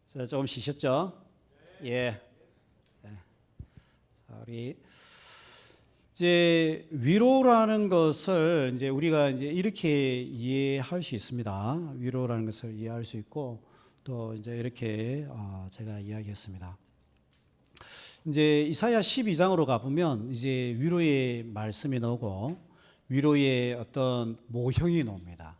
자, 조금 쉬셨죠? 예. 예. 자, 우리 이제 위로라는 것을 이제 우리가 이제 이렇게 이해할 수 있습니다. 위로라는 것을 이해할 수 있고 또 이제 이렇게 제가 이야기했습니다. 이제 이사야 12장으로 가보면 이제 위로의 말씀이 나오고 위로의 어떤 모형이 나옵니다.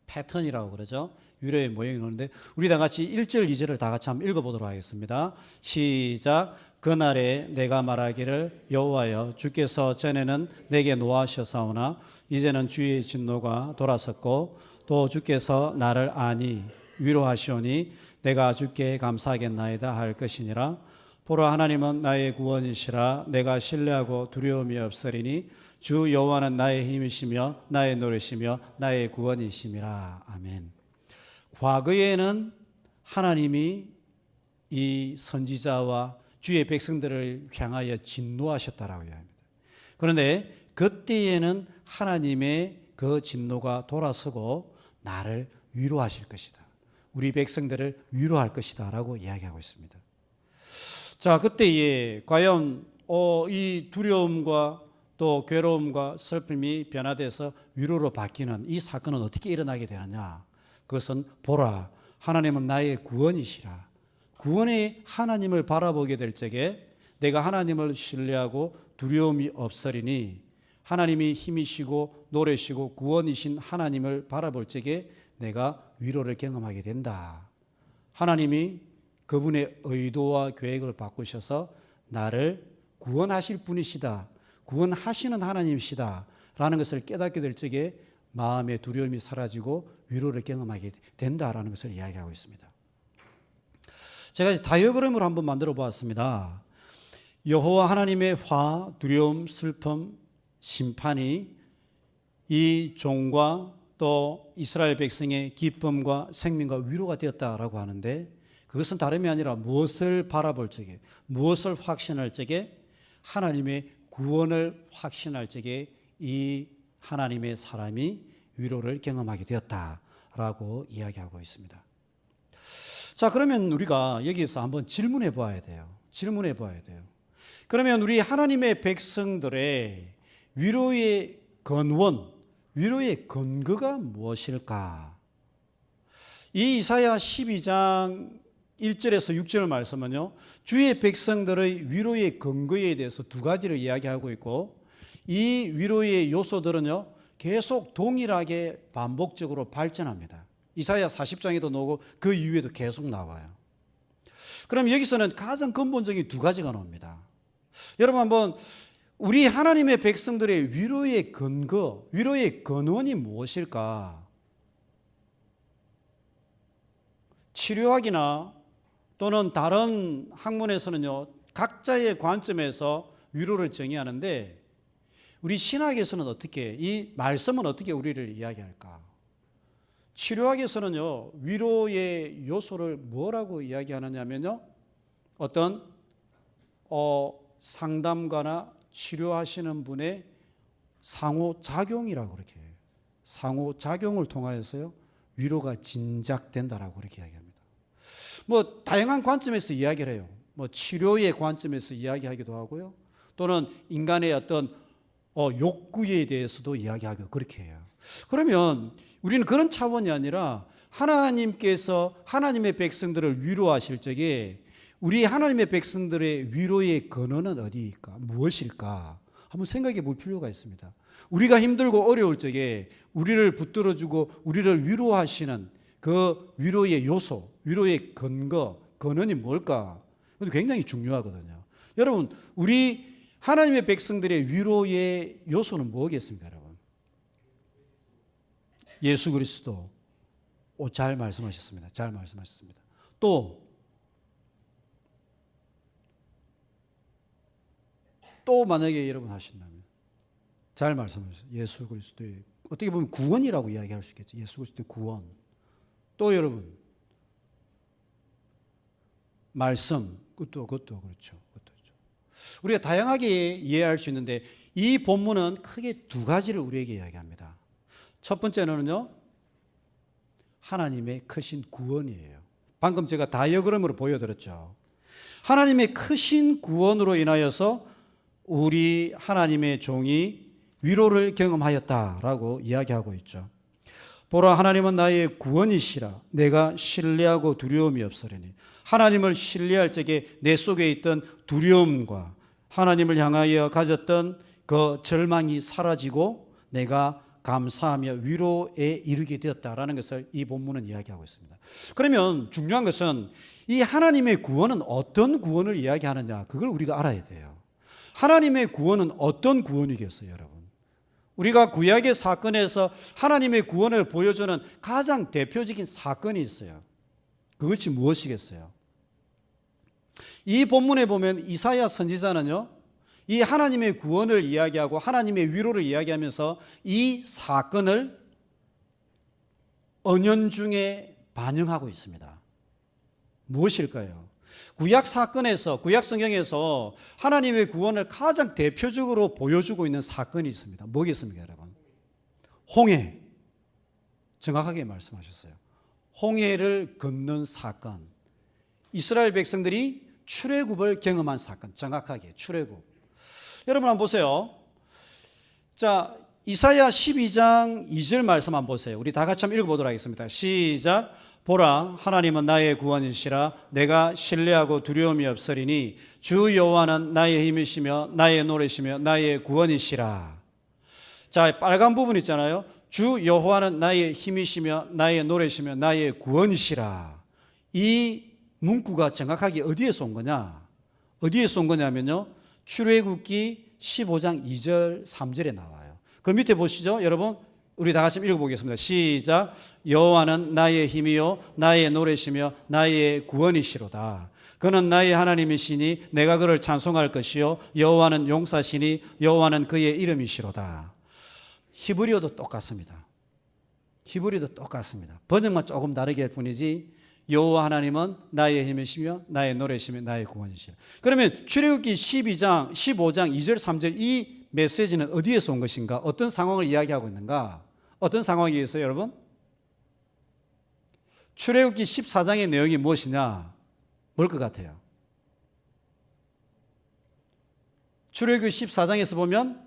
패턴이라고 그러죠. 위로의 모형이 나오는데 우리 다 같이 1절, 2절을 다 같이 한번 읽어보도록 하겠습니다. 시작. 그날에 내가 말하기를 여호와여 주께서 전에는 내게 노하셨사오나 이제는 주의 진노가 돌아섰고 또 주께서 나를 아니 위로하시오니 내가 주께 감사하겠나이다 할 것이니라. 보라 하나님은 나의 구원이시라. 내가 신뢰하고 두려움이 없으리니 주 여호와는 나의 힘이시며 나의 노래시며 나의 구원이심이라. 아멘. 과거에는 하나님이 이 선지자와 주의 백성들을 향하여 진노하셨다라고 이야기합니다. 그런데 그때에는 하나님의 그 진노가 돌아서고 나를 위로하실 것이다. 우리 백성들을 위로할 것이다 라고 이야기하고 있습니다. 자, 그때에 과연 이 두려움과 또 괴로움과 슬픔이 변화돼서 위로로 바뀌는 이 사건은 어떻게 일어나게 되느냐? 그것은 보라, 하나님은 나의 구원이시라. 구원의 하나님을 바라보게 될 적에 내가 하나님을 신뢰하고 두려움이 없으리니 하나님이 힘이시고 노래시고 구원이신 하나님을 바라볼 적에 내가 위로를 경험하게 된다. 하나님이 그분의 의도와 계획을 바꾸셔서 나를 구원하실 분이시다. 구원하시는 하나님이시다. 라는 것을 깨닫게 될 적에 마음의 두려움이 사라지고 위로를 경험하게 된다라는 것을 이야기하고 있습니다. 제가 다이어그램을 한번 만들어 보았습니다. 여호와 하나님의 화, 두려움, 슬픔, 심판이 이 종과 또 이스라엘 백성의 기쁨과 생명과 위로가 되었다라고 하는데 그것은 다름이 아니라 무엇을 바라볼 적에, 무엇을 확신할 적에 하나님의 구원을 확신할 적에 이 하나님의 사람이 위로를 경험하게 되었다라고 이야기하고 있습니다. 자, 그러면 우리가 여기서 한번 질문해 봐야 돼요. 질문해 봐야 돼요. 그러면 우리 하나님의 백성들의 위로의 근원, 위로의 근거가 무엇일까? 이 이사야 12장 1절에서 6절 말씀은요, 주의 백성들의 위로의 근거에 대해서 두 가지를 이야기하고 있고, 이 위로의 요소들은요, 계속 동일하게 반복적으로 발전합니다. 이사야 40장에도 나오고 그 이후에도 계속 나와요. 그럼 여기서는 가장 근본적인 두 가지가 나옵니다. 여러분 한번 우리 하나님의 백성들의 위로의 근거, 위로의 근원이 무엇일까? 치료학이나 또는 다른 학문에서는요, 각자의 관점에서 위로를 정의하는데 우리 신학에서는 어떻게, 이 말씀은 어떻게 우리를 이야기할까? 치료학에서는요, 위로의 요소를 뭐라고 이야기하느냐면요, 어떤 상담가나 치료하시는 분의 상호작용이라고 그렇게 해요. 상호작용을 통하여서요, 위로가 진작된다라고 그렇게 이야기합니다. 뭐 다양한 관점에서 이야기를 해요. 뭐 치료의 관점에서 이야기하기도 하고요. 또는 인간의 어떤 욕구에 대해서도 이야기하고 그렇게 해요. 그러면 우리는 그런 차원이 아니라 하나님께서 하나님의 백성들을 위로하실 적에 우리 하나님의 백성들의 위로의 근원은 어디일까? 무엇일까? 한번 생각해 볼 필요가 있습니다. 우리가 힘들고 어려울 적에 우리를 붙들어주고 우리를 위로하시는 그 위로의 요소, 위로의 근거, 근원이 뭘까? 굉장히 중요하거든요. 여러분, 우리 하나님의 백성들의 위로의 요소는 뭐겠습니까, 여러분? 예수 그리스도. 잘 말씀하셨습니다. 잘 말씀하셨습니다. 또 만약에 여러분 하신다면 잘 말씀하셨어요. 예수 그리스도의 어떻게 보면 구원이라고 이야기할 수 있겠죠. 예수 그리스도의 구원. 또 여러분 말씀, 그것도 그렇죠. 우리가 다양하게 이해할 수 있는데 이 본문은 크게 두 가지를 우리에게 이야기합니다. 첫 번째는요, 하나님의 크신 구원이에요. 방금 제가 다이어그램으로 보여드렸죠. 하나님의 크신 구원으로 인하여서 우리 하나님의 종이 위로를 경험하였다라고 이야기하고 있죠. 보라, 하나님은 나의 구원이시라. 내가 신뢰하고 두려움이 없으리니. 하나님을 신뢰할 적에 내 속에 있던 두려움과 하나님을 향하여 가졌던 그 절망이 사라지고 내가 감사하며 위로에 이르게 되었다라는 것을 이 본문은 이야기하고 있습니다. 그러면 중요한 것은 이 하나님의 구원은 어떤 구원을 이야기하느냐, 그걸 우리가 알아야 돼요. 하나님의 구원은 어떤 구원이겠어요, 여러분? 우리가 구약의 사건에서 하나님의 구원을 보여주는 가장 대표적인 사건이 있어요. 그것이 무엇이겠어요? 이 본문에 보면 이사야 선지자는요, 이 하나님의 구원을 이야기하고 하나님의 위로를 이야기하면서 이 사건을 은연중에 반영하고 있습니다. 무엇일까요? 구약 사건에서, 구약 성경에서 하나님의 구원을 가장 대표적으로 보여주고 있는 사건이 있습니다. 뭐겠습니까, 여러분? 홍해. 정확하게 말씀하셨어요. 홍해를 건넌 사건. 이스라엘 백성들이 출애굽을 경험한 사건. 정확하게 출애굽. 여러분 한번 보세요. 자, 이사야 12장 2절 말씀 한번 보세요. 우리 다 같이 한번 읽어보도록 하겠습니다. 시작. 보라, 하나님은 나의 구원이시라. 내가 신뢰하고 두려움이 없으리니 주 여호와는 나의 힘이시며 나의 노래시며 나의 구원이시라. 자, 빨간 부분 있잖아요. 주 여호와는 나의 힘이시며 나의 노래시며 나의 구원이시라. 이 문구가 정확하게 어디에서 온 거냐? 어디에서 온 거냐면요, 출애굽기 15장 2절 3절에 나와요. 그 밑에 보시죠, 여러분. 우리 다 같이 읽어보겠습니다. 시작. 여호와는 나의 힘이요 나의 노래시며 나의 구원이시로다. 그는 나의 하나님이시니 내가 그를 찬송할 것이요 여호와는 용사시니 여호와는 그의 이름이시로다. 히브리어도 똑같습니다. 히브리어도 똑같습니다. 번역만 조금 다르게 할 뿐이지 여호와 하나님은 나의 힘이시며 나의 노래시며 나의 구원이시라. 그러면 출애굽기 15장 2절 3절 이 메시지는 어디에서 온 것인가? 어떤 상황을 이야기하고 있는가? 어떤 상황이 있어요, 여러분? 출애굽기 14장의 내용이 무엇이냐? 뭘 것 같아요? 출애굽기 14장에서 보면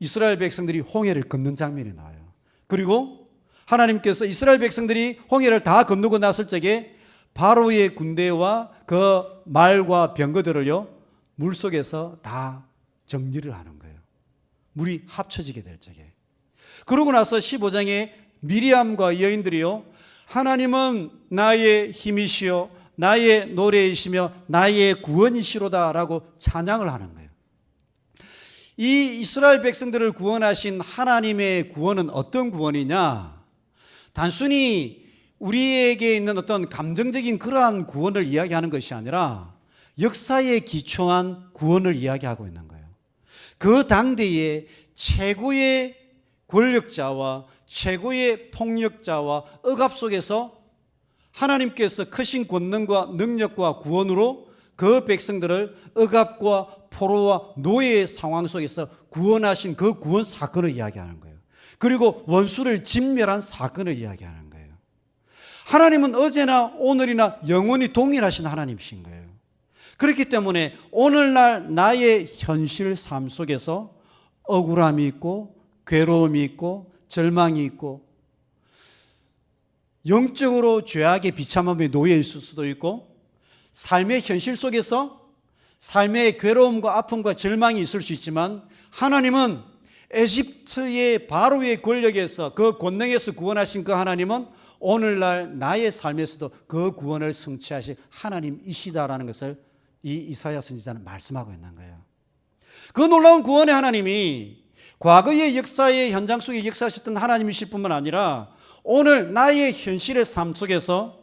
이스라엘 백성들이 홍해를 건넌 장면이 나와요. 그리고 하나님께서 이스라엘 백성들이 홍해를 다 건너고 났을 적에 바로의 군대와 그 말과 병거들을요, 물속에서 다 정리를 하는 거예요. 물이 합쳐지게 될 적에. 그러고 나서 15장에 미리암과 여인들이요, 하나님은 나의 힘이시요 나의 노래이시며 나의 구원이시로다라고 찬양을 하는 거예요. 이 이스라엘 백성들을 구원하신 하나님의 구원은 어떤 구원이냐? 단순히 우리에게 있는 어떤 감정적인 그러한 구원을 이야기하는 것이 아니라 역사에 기초한 구원을 이야기하고 있는 거예요. 그 당대의 최고의 권력자와 최고의 폭력자와 억압 속에서 하나님께서 크신 권능과 능력과 구원으로 그 백성들을 억압과 포로와 노예의 상황 속에서 구원하신 그 구원 사건을 이야기하는 거예요. 그리고 원수를 진멸한 사건을 이야기하는 거예요. 하나님은 어제나 오늘이나 영원히 동일하신 하나님이신 거예요. 그렇기 때문에 오늘날 나의 현실 삶 속에서 억울함이 있고 괴로움이 있고 절망이 있고 영적으로 죄악의 비참함에 놓여 있을 수도 있고 삶의 현실 속에서 삶의 괴로움과 아픔과 절망이 있을 수 있지만 하나님은 에집트의 바로의 권력에서 그 권능에서 구원하신 그 하나님은 오늘날 나의 삶에서도 그 구원을 성취하실 하나님이시다라는 것을 이 이사야 선지자는 말씀하고 있는 거예요. 그 놀라운 구원의 하나님이 과거의 역사의 현장 속에 역사하셨던 하나님이실 뿐만 아니라 오늘 나의 현실의 삶 속에서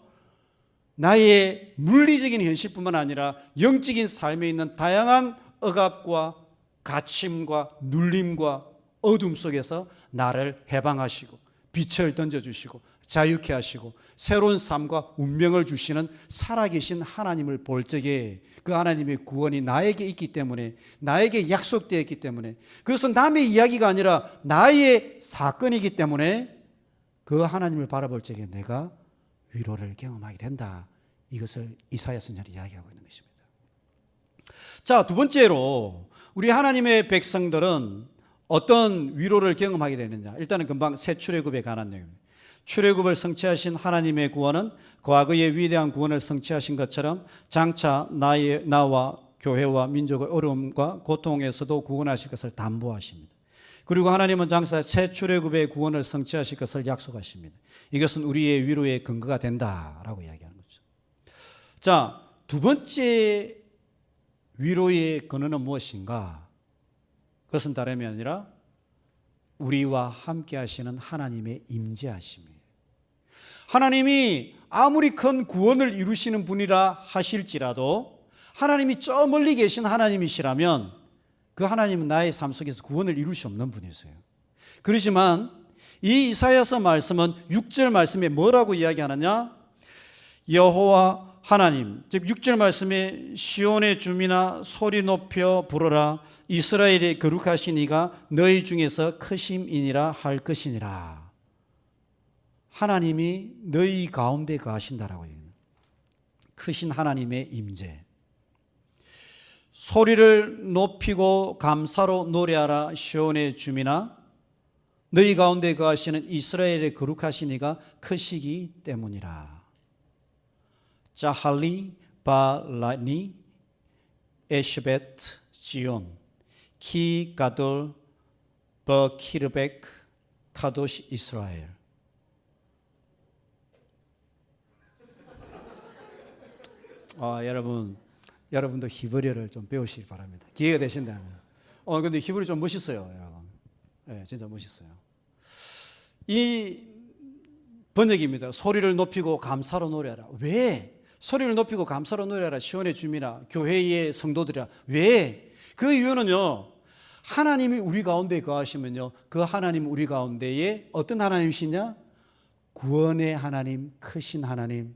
나의 물리적인 현실뿐만 아니라 영적인 삶에 있는 다양한 억압과 갇힘과 눌림과 어둠 속에서 나를 해방하시고 빛을 던져주시고 자유케 하시고 새로운 삶과 운명을 주시는 살아계신 하나님을 볼 적에 그 하나님의 구원이 나에게 있기 때문에 나에게 약속되어 있기 때문에 그것은 남의 이야기가 아니라 나의 사건이기 때문에 그 하나님을 바라볼 적에 내가 위로를 경험하게 된다. 이것을 이사야 선지자는 이야기하고 있는 것입니다. 자, 두 번째로 우리 하나님의 백성들은 어떤 위로를 경험하게 되느냐. 일단은 금방 새 출애굽에 관한 내용입니다. 출애굽을 성취하신 하나님의 구원은 과거의 위대한 구원을 성취하신 것처럼 장차 나와 교회와 민족의 어려움과 고통에서도 구원하실 것을 담보하십니다. 그리고 하나님은 장차 새 출애굽의 구원을 성취하실 것을 약속하십니다. 이것은 우리의 위로의 근거가 된다라고 이야기하는 거죠. 자, 두 번째 위로의 근원은 무엇인가? 그것은 다름이 아니라 우리와 함께 하시는 하나님의 임재하심이에요. 하나님이 아무리 큰 구원을 이루시는 분이라 하실지라도 하나님이 저 멀리 계신 하나님이시라면 그 하나님은 나의 삶 속에서 구원을 이룰 수 없는 분이세요. 그렇지만 이 이사야서 말씀은 6절 말씀에 뭐라고 이야기하느냐? 여호와 하나님, 즉 6절 말씀에 시온의 주민아 소리 높여 부르라 이스라엘의 거룩하신 이가 너희 중에서 크심이니라 할 것이니라. 하나님이 너희 가운데 거하신다라고 얘기해요. 크신 하나님의 임재. 소리를 높이고 감사로 노래하라 시온의 주민아 너희 가운데 거하시는 이스라엘의 거룩하신 이가 크시기 때문이라. 자할리 바라니 에시베트 지온 키 가돌 버키르벡 카도시 이스라엘. 여러분도 히브리어를 좀 배우시기 바랍니다. 기회가 되신다면. 근데 히브리 좀 멋있어요, 여러분. 네, 진짜 멋있어요. 이 번역입니다. 소리를 높이고 감사로 노래하라. 왜? 소리를 높이고 감사로 노래하라. 시온의 주민아, 교회의 성도들이라. 왜? 그 이유는요. 하나님이 우리 가운데 거하시면요. 그 하나님 우리 가운데에 어떤 하나님이시냐? 구원의 하나님, 크신 하나님,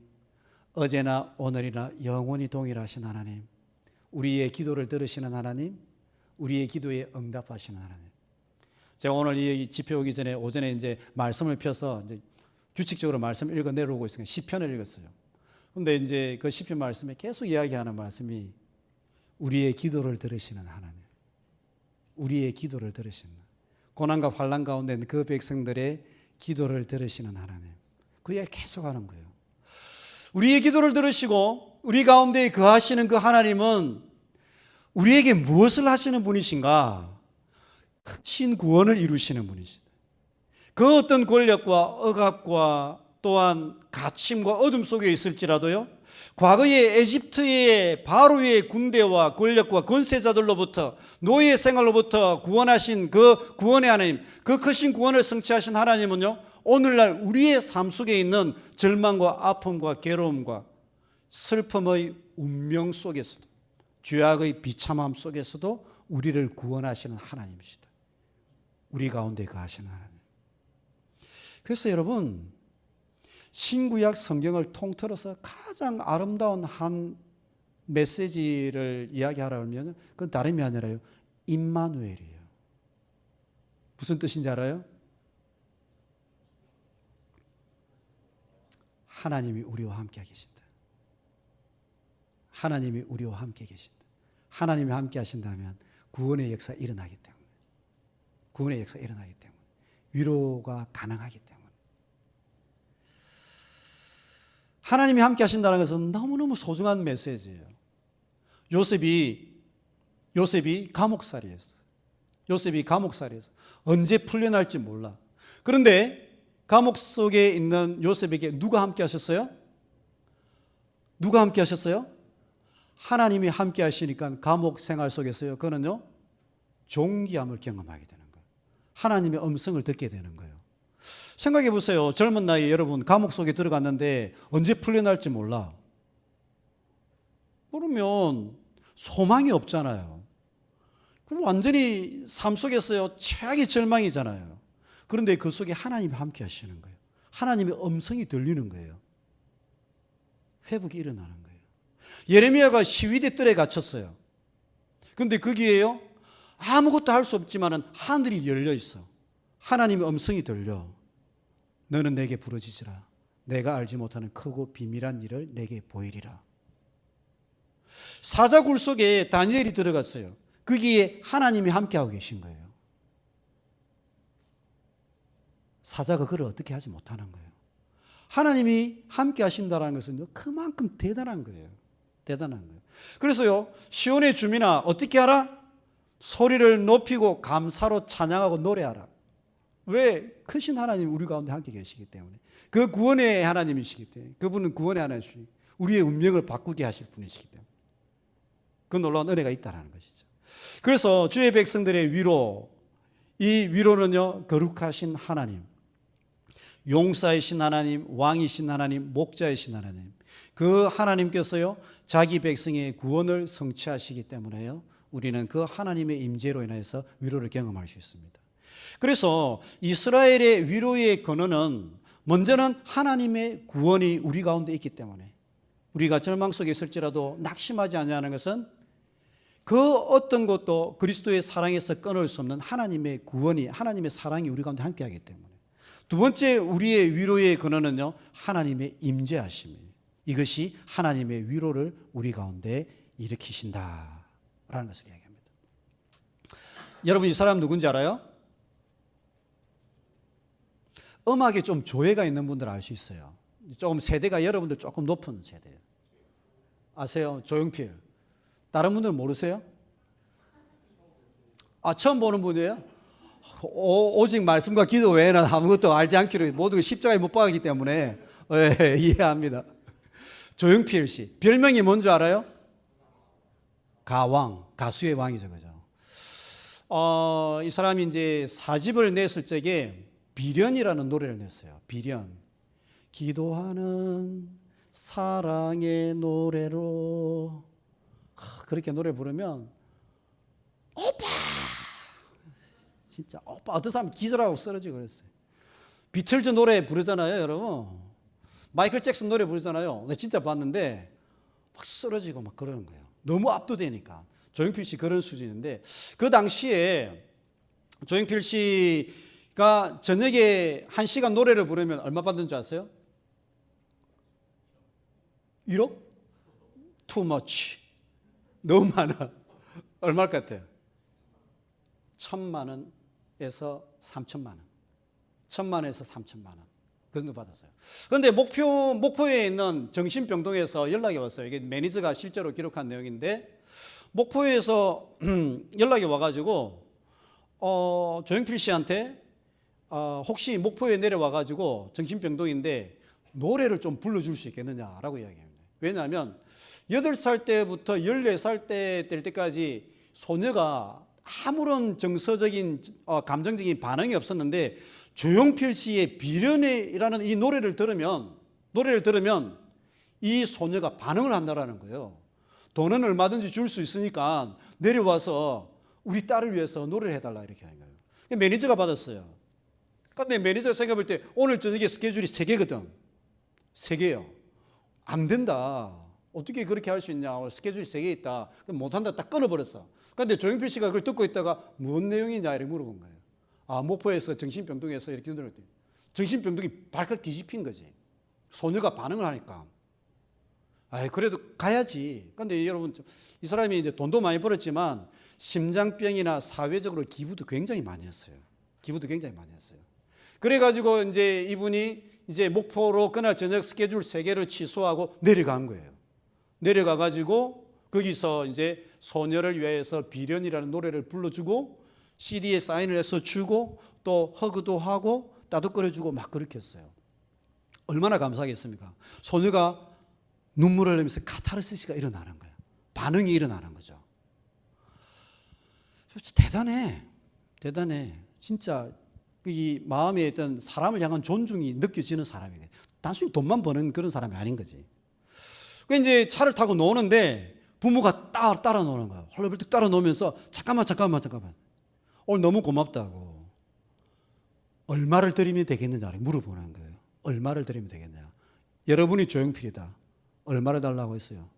어제나 오늘이나 영원히 동일하신 하나님, 우리의 기도를 들으시는 하나님, 우리의 기도에 응답하시는 하나님. 제가 오늘 이 집회 오기 전에 오전에 이제 말씀을 펴서 이제 규칙적으로 말씀 읽어 내려오고 있으니까 시편을 읽었어요. 근데 이제 그 시편 말씀에 계속 이야기하는 말씀이 우리의 기도를 들으시는 하나님, 우리의 기도를 들으시는 고난과 환난 가운데 있는 그 백성들의 기도를 들으시는 하나님, 그 이야기 계속 하는 거예요. 우리의 기도를 들으시고 우리 가운데 거하시는 그 하나님은 우리에게 무엇을 하시는 분이신가? 크신 구원을 이루시는 분이시다. 그 어떤 권력과 억압과 또한 갇힘과 어둠 속에 있을지라도요, 과거의 에집트의 바로의 군대와 권력과 권세자들로부터 노예 생활로부터 구원하신 그 구원의 하나님, 그 크신 구원을 성취하신 하나님은요, 오늘날 우리의 삶 속에 있는 절망과 아픔과 괴로움과 슬픔의 운명 속에서도, 죄악의 비참함 속에서도 우리를 구원하시는 하나님이시다. 우리 가운데 거하시는 하나님. 그래서 여러분, 신구약 성경을 통틀어서 가장 아름다운 한 메시지를 이야기하라 하면 그건 다름이 아니라요, 임마누엘이에요. 무슨 뜻인지 알아요? 하나님이 우리와 함께 계신다. 하나님이 우리와 함께 계신다. 하나님이 함께 하신다면 구원의 역사 일어나기 때문에, 구원의 역사 일어나기 때문에, 위로가 가능하기 때문에. 하나님이 함께 하신다는 것은 너무너무 소중한 메시지예요. 요셉이 감옥살이였어요. 요셉이 감옥살이였어요. 언제 풀려날지 몰라. 그런데 감옥 속에 있는 요셉에게 누가 함께 하셨어요? 누가 함께 하셨어요? 하나님이 함께 하시니까 감옥 생활 속에서요, 그는요, 존귀함을 경험하게 되는 거예요. 하나님의 음성을 듣게 되는 거예요. 생각해 보세요. 젊은 나이에 여러분 감옥 속에 들어갔는데 언제 풀려날지 몰라. 그러면 소망이 없잖아요. 그럼 완전히 삶 속에서요, 최악의 절망이잖아요. 그런데 그 속에 하나님이 함께 하시는 거예요. 하나님의 음성이 들리는 거예요. 회복이 일어나는 거예요. 예레미야가 시위대 뜰에 갇혔어요. 그런데 거기에요, 아무것도 할 수 없지만 하늘이 열려 있어. 하나님의 음성이 들려. 너는 내게 부르짖으라. 내가 알지 못하는 크고 비밀한 일을 내게 보이리라. 사자굴 속에 다니엘이 들어갔어요. 거기에 하나님이 함께하고 계신 거예요. 사자가 그를 어떻게 하지 못하는 거예요. 하나님이 함께 하신다는 것은 그만큼 대단한 거예요. 대단한 거예요. 그래서요, 시온의 주민아 어떻게 하라? 소리를 높이고 감사로 찬양하고 노래하라. 왜? 크신 하나님 우리 가운데 함께 계시기 때문에. 그 구원의 하나님이시기 때문에. 그분은 구원의 하나님이시기 때문에. 우리의 운명을 바꾸게 하실 분이시기 때문에. 그 놀라운 은혜가 있다는 것이죠. 그래서 주의 백성들의 위로, 이 위로는요, 거룩하신 하나님, 용사이신 하나님, 왕이신 하나님, 목자이신 하나님, 그 하나님께서요, 자기 백성의 구원을 성취하시기 때문에요, 우리는 그 하나님의 임재로 인해서 위로를 경험할 수 있습니다. 그래서 이스라엘의 위로의 근원은 먼저는 하나님의 구원이 우리 가운데 있기 때문에, 우리가 절망 속에 있을지라도 낙심하지 않냐는 것은 그 어떤 것도 그리스도의 사랑에서 끊을 수 없는 하나님의 구원이, 하나님의 사랑이 우리 가운데 함께하기 때문에. 두 번째 우리의 위로의 근원은요, 하나님의 임재하심이에요. 이것이 하나님의 위로를 우리 가운데 일으키신다라는 것을 이야기합니다. 여러분, 이 사람 누군지 알아요? 음악에 좀 조예가 있는 분들 알 수 있어요. 조금 세대가 여러분들 조금 높은 세대예요. 아세요? 조용필. 다른 분들은 모르세요? 처음 보는 분이에요? 오직 말씀과 기도 외에는 아무것도 알지 않기로 모두 십자가에 못 박았기 때문에 이해합니다. 조용필 씨. 별명이 뭔지 알아요? 가왕. 가수의 왕이죠. 그죠? 이 사람이 이제 4집을 냈을 적에 비련이라는 노래를 냈어요. 비련. 기도하는 사랑의 노래로. 그렇게 노래 부르면 오빠! 진짜 오빠. 어떤 사람 기절하고 쓰러지고 그랬어요. 비틀즈 노래 부르잖아요, 여러분. 마이클 잭슨 노래 부르잖아요. 내가 진짜 봤는데 막 쓰러지고 막 그러는 거예요. 너무 압도되니까. 조용필 씨 그런 수준인데, 그 당시에 조용필 씨가 저녁에 1시간 노래를 부르면 얼마 받는 줄 아세요? 1억? Too much. 너무 많아. 얼마 같아요? 1,000만 원에서 3천만 원. 1,000만 원에서 3천만 원. 그 정도 받았어요. 그런데 목포에 있는 정신병동에서 연락이 왔어요. 이게 매니저가 실제로 기록한 내용인데, 목포에서 연락이 와가지고, 조용필 씨한테, 혹시 목포에 내려와가지고 정신병동인데 노래를 좀 불러줄 수 있겠느냐라고 이야기합니다. 왜냐하면 8살 때부터 14살 때 될 때까지 소녀가 아무런 정서적인 감정적인 반응이 없었는데, 조용필 씨의 비련이라는 이 노래를 들으면 이 소녀가 반응을 한다라는 거예요. 돈은 얼마든지 줄 수 있으니까 내려와서 우리 딸을 위해서 노래를 해달라 이렇게 하는 거예요. 매니저가 받았어요. 근데 매니저가 생각해볼 때 오늘 저녁에 스케줄이 3개거든. 3개요. 안 된다. 어떻게 그렇게 할 수 있냐. 스케줄이 3개 있다. 못한다. 딱 끊어버렸어. 그런데 조용필 씨가 그걸 듣고 있다가 무슨 내용이냐 이렇게 물어본 거예요. 목포에서 정신병동에서 이렇게 들었더니 정신병동이 발칵 뒤집힌 거지. 소녀가 반응을 하니까. 그래도 가야지. 그런데 여러분, 이 사람이 이제 돈도 많이 벌었지만 심장병이나 사회적으로 기부도 굉장히 많이 했어요. 그래가지고 이제 이분이 이제 목포로 그날 저녁 스케줄 3개를 취소하고 내려간 거예요. 내려가가지고 거기서 이제 소녀를 위해서 비련이라는 노래를 불러주고 CD에 사인을 해서 주고 또 허그도 하고 따뜻거려주고 막 그렇게 했어요. 얼마나 감사하겠습니까? 소녀가 눈물을 흘리면서 카타르시스가 일어나는 거예요. 반응이 일어나는 거죠. 대단해. 진짜 이 마음에 있던 사람을 향한 존중이 느껴지는 사람이에요. 단순히 돈만 버는 그런 사람이 아닌 거지. 그 이제 차를 타고 노는데 부모가 따라 노는 거예요. 헐레벌떡 따라 노면서 잠깐만. 오늘 너무 고맙다고. 얼마를 드리면 되겠느냐 물어보는 거예요. 얼마를 드리면 되겠냐. 여러분이 조용필이다. 얼마를 달라고 했어요?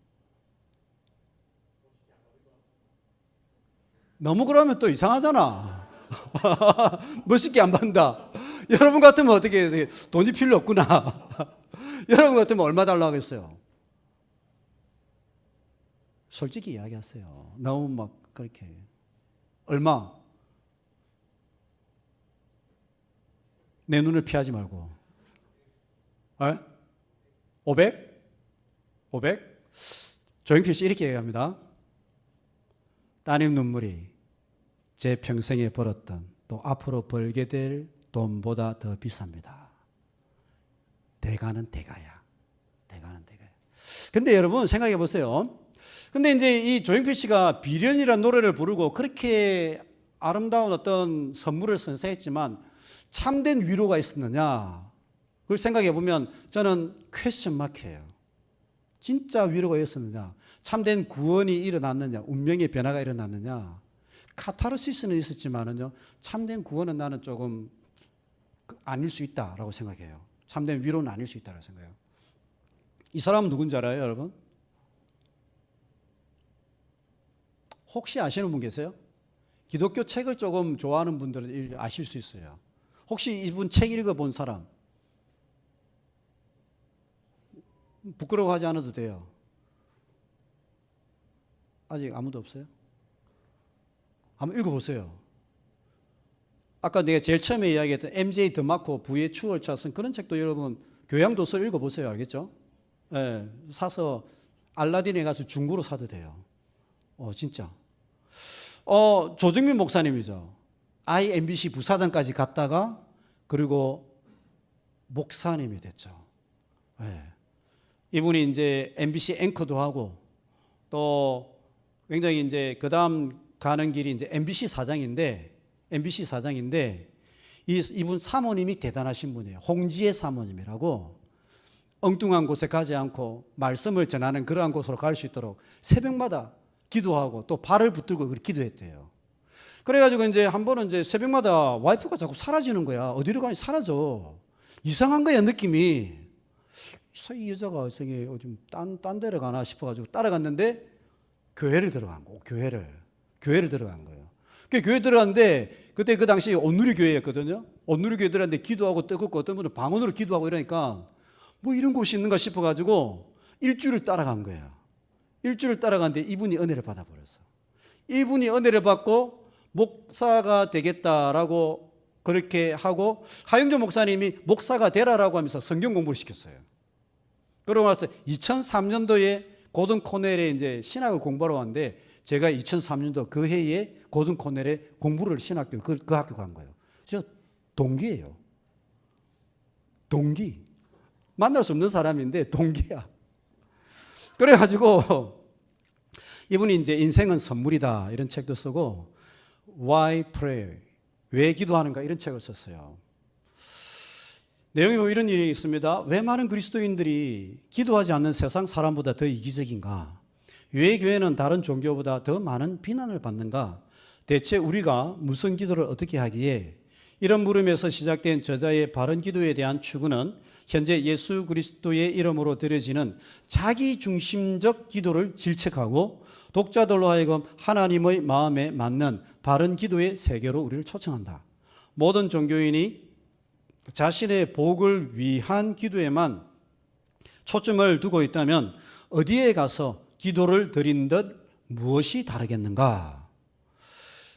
너무 그러면 또 이상하잖아. 멋있게 안 받는다. 여러분 같으면 어떻게 해야 돼? 돈이 필요 없구나. 여러분 같으면 얼마 달라고 했어요? 솔직히 이야기하세요. 너무 막 그렇게. 얼마? 내 눈을 피하지 말고. 500? 조용필 씨 이렇게 얘기합니다. 따님 눈물이 제 평생에 벌었던 또 앞으로 벌게 될 돈보다 더 비쌉니다. 대가는 대가야. 근데 여러분 생각해 보세요. 근데 이제 이 조용필 씨가 비련이라는 노래를 부르고 그렇게 아름다운 어떤 선물을 선사했지만 참된 위로가 있었느냐? 그걸 생각해 보면 저는 퀘스천 마크예요. 진짜 위로가 있었느냐? 참된 구원이 일어났느냐? 운명의 변화가 일어났느냐? 카타르시스는 있었지만은요, 참된 구원은 나는 조금 아닐 수 있다라고 생각해요. 참된 위로는 아닐 수 있다고 생각해요. 이 사람은 누군지 알아요, 여러분? 혹시 아시는 분 계세요? 기독교 책을 조금 좋아하는 분들은 아실 수 있어요. 혹시 이분 책 읽어본 사람? 부끄러워하지 않아도 돼요. 아직 아무도 없어요? 한번 읽어보세요. 아까 내가 제일 처음에 이야기했던 MJ 드마코 부의 추월 차선 그런 책도 여러분 교양 도서 읽어보세요. 알겠죠? 예, 사서 알라딘에 가서 중고로 사도 돼요. 진짜. 조정민 목사님이죠. IMBC 부사장까지 갔다가 그리고 목사님이 됐죠. 예. 이분이 이제 MBC 앵커도 하고 또 굉장히 이제 그 다음 가는 길이 이제 MBC 사장인데 이분 사모님이 대단하신 분이에요. 홍지혜 사모님이라고 엉뚱한 곳에 가지 않고 말씀을 전하는 그러한 곳으로 갈 수 있도록 새벽마다 기도하고 또 발을 붙들고 그렇게 기도했대요. 그래가지고 이제 한 번은 이제 새벽마다 와이프가 자꾸 사라지는 거야. 어디로 가니 사라져. 이상한 거야, 느낌이. 이 여자가 저기 어디 딴 데로 가나 싶어가지고 따라갔는데 교회를 들어간 거고, 교회를 들어간 거예요. 교회 들어갔는데 그때 그 당시 온누리 교회였거든요. 온누리 교회 들어갔는데 기도하고 뜨겁고 어떤 분은 방언으로 기도하고 이러니까 뭐 이런 곳이 있는가 싶어가지고 일주일을 따라간 거예요. 일주일을 따라갔는데 이분이 은혜를 받아버렸어. 이분이 은혜를 받고 목사가 되겠다라고 그렇게 하고 하영조 목사님이 목사가 되라라고 하면서 성경 공부를 시켰어요. 그러고 나서 2003년도에 고든 코넬에 이제 신학을 공부하러 왔는데 제가 2003년도 그 해에 고든 코넬에 공부를 신학교 그 학교 간 거예요. 저 동기예요. 동기. 만날 수 없는 사람인데 동기야. 그래가지고 이분이 이제 인생은 선물이다 이런 책도 쓰고 Why Pray? 왜 기도하는가 이런 책을 썼어요. 내용이 뭐 이런 일이 있습니다. 왜 많은 그리스도인들이 기도하지 않는 세상 사람보다 더 이기적인가? 왜 교회는 다른 종교보다 더 많은 비난을 받는가? 대체 우리가 무슨 기도를 어떻게 하기에? 이런 물음에서 시작된 저자의 바른 기도에 대한 추구는 현재 예수 그리스도의 이름으로 드려지는 자기중심적 기도를 질책하고 독자들로 하여금 하나님의 마음에 맞는 바른 기도의 세계로 우리를 초청한다. 모든 종교인이 자신의 복을 위한 기도에만 초점을 두고 있다면 어디에 가서 기도를 드린 듯 무엇이 다르겠는가?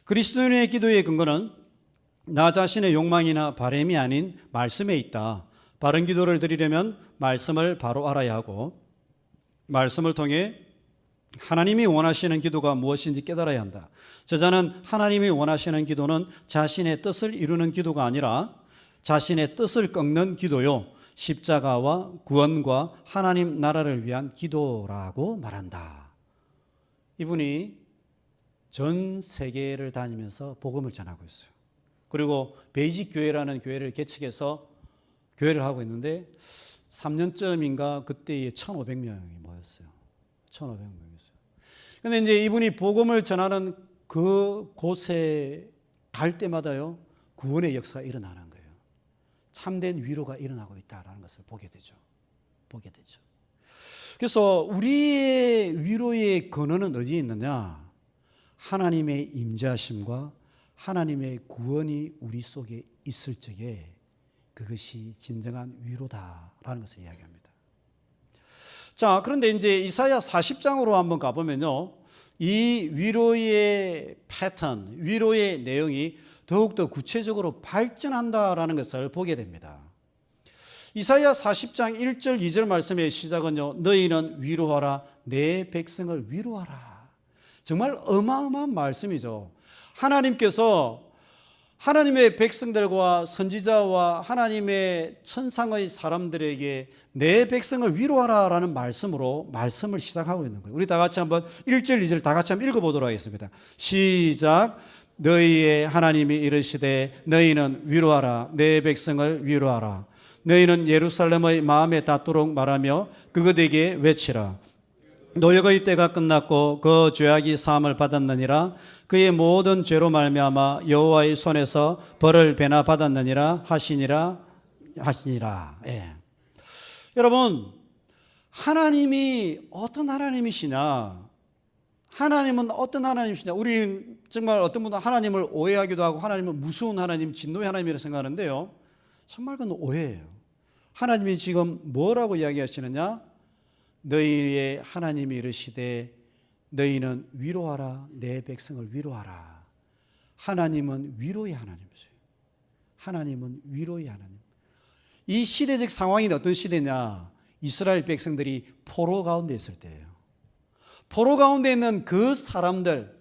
그리스도인의 기도의 근거는 나 자신의 욕망이나 바람이 아닌 말씀에 있다. 바른 기도를 드리려면 말씀을 바로 알아야 하고 말씀을 통해 하나님이 원하시는 기도가 무엇인지 깨달아야 한다. 저자는 하나님이 원하시는 기도는 자신의 뜻을 이루는 기도가 아니라 자신의 뜻을 꺾는 기도요. 십자가와 구원과 하나님 나라를 위한 기도라고 말한다. 이분이 전 세계를 다니면서 복음을 전하고 있어요. 그리고 베이직 교회라는 교회를 개척해서 교회를 하고 있는데 3년쯤인가 그때에 1,500명이 모였어요. 1,500명이었어요. 그런데 이제 이분이 복음을 전하는 그 곳에 갈 때마다요 구원의 역사가 일어나는 거예요. 참된 위로가 일어나고 있다는 것을 보게 되죠. 그래서 우리의 위로의 근원은 어디에 있느냐? 하나님의 임재하심과 하나님의 구원이 우리 속에 있을 적에 그것이 진정한 위로다라는 것을 이야기합니다. 자, 그런데 이제 이사야 40장으로 한번 가보면요. 이 위로의 패턴, 위로의 내용이 더욱더 구체적으로 발전한다라는 것을 보게 됩니다. 이사야 40장 1절 2절 말씀의 시작은요. 너희는 위로하라, 내 백성을 위로하라. 정말 어마어마한 말씀이죠. 하나님께서 하나님의 백성들과 선지자와 하나님의 천상의 사람들에게 내 백성을 위로하라라는 말씀으로 말씀을 시작하고 있는 거예요. 우리 다 같이 한번 1절 2절 다 같이 한번 읽어보도록 하겠습니다. 시작. 너희의 하나님이 이르시되 너희는 위로하라, 내 백성을 위로하라. 너희는 예루살렘의 마음에 닿도록 말하며 그것에게 외치라. 노역의 때가 끝났고 그 죄악이 사함을 받았느니라. 그의 모든 죄로 말미암아 여호와의 손에서 벌을 배나 받았느니라 하시니라. 예. 여러분, 하나님이 어떤 하나님이시냐? 하나님은 어떤 하나님이시냐? 우리는 정말 어떤 분은 하나님을 오해하기도 하고 하나님은 무서운 하나님, 진노의 하나님이라고 생각하는데요. 정말 그건 오해예요. 하나님이 지금 뭐라고 이야기하시느냐? 너희의 하나님이 이르시되 너희는 위로하라, 내 백성을 위로하라. 하나님은 위로의 하나님이세요. 하나님은 위로의 하나님. 이 시대적 상황이 어떤 시대냐? 이스라엘 백성들이 포로 가운데 있을 때예요. 포로 가운데 있는 그 사람들,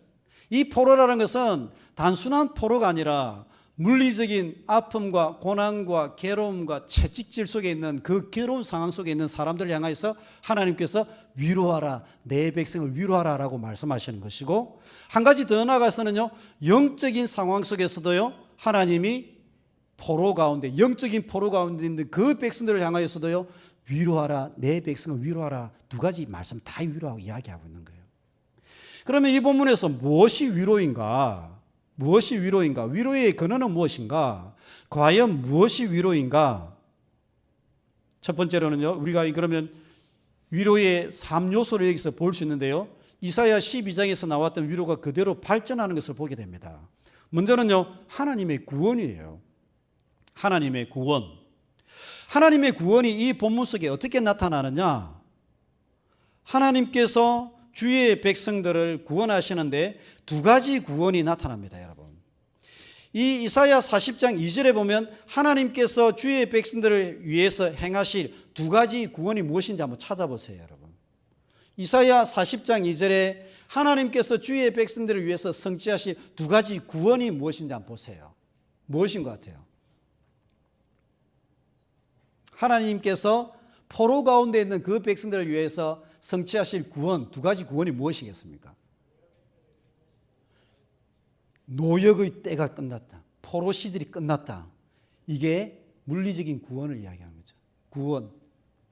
이 포로라는 것은 단순한 포로가 아니라 물리적인 아픔과 고난과 괴로움과 채찍질 속에 있는 그 괴로운 상황 속에 있는 사람들을 향해서 하나님께서 위로하라, 내 백성을 위로하라 라고 말씀하시는 것이고, 한 가지 더 나아가서는요, 영적인 상황 속에서도요, 하나님이 포로 가운데, 영적인 포로 가운데 있는 그 백성들을 향하여서도요, 위로하라, 내 백성을 위로하라, 두 가지 말씀 다 위로하고 이야기하고 있는 거예요. 그러면 이 본문에서 무엇이 위로인가? 무엇이 위로인가? 위로의 근원은 무엇인가? 과연 무엇이 위로인가? 첫 번째로는요, 우리가 그러면 위로의 3요소를 여기서 볼 수 있는데요, 이사야 12장에서 나왔던 위로가 그대로 발전하는 것을 보게 됩니다. 먼저는요, 하나님의 구원이에요. 하나님의 구원. 하나님의 구원이 이 본문 속에 어떻게 나타나느냐? 하나님께서 주의 백성들을 구원하시는데 두 가지 구원이 나타납니다, 여러분. 이 이사야 40장 2절에 보면 하나님께서 주의 백성들을 위해서 행하실 두 가지 구원이 무엇인지 한번 찾아보세요, 여러분. 이사야 40장 2절에 하나님께서 주의 백성들을 위해서 성취하실 두 가지 구원이 무엇인지 한번 보세요. 무엇인 것 같아요? 하나님께서 포로 가운데 있는 그 백성들을 위해서 성취하실 구원, 두 가지 구원이 무엇이겠습니까? 노역의 때가 끝났다. 포로 시절이 끝났다. 이게 물리적인 구원을 이야기하는 거죠. 구원,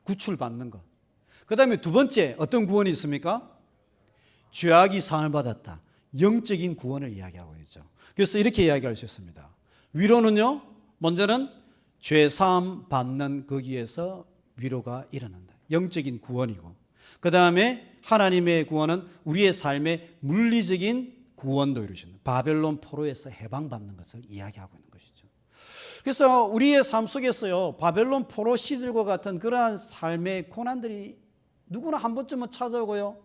구출받는 것. 그 다음에 두 번째 어떤 구원이 있습니까? 죄악이 사함을 받았다. 영적인 구원을 이야기하고 있죠. 그래서 이렇게 이야기할 수 있습니다. 위로는요, 먼저는 죄 사함 받는 거기에서 위로가 일어난다. 영적인 구원이고, 그 다음에 하나님의 구원은 우리의 삶의 물리적인 구원도 이루시는, 바벨론 포로에서 해방받는 것을 이야기하고 있는 것이죠. 그래서 우리의 삶 속에서요, 바벨론 포로 시절과 같은 그러한 삶의 고난들이 누구나 한 번쯤은 찾아오고요,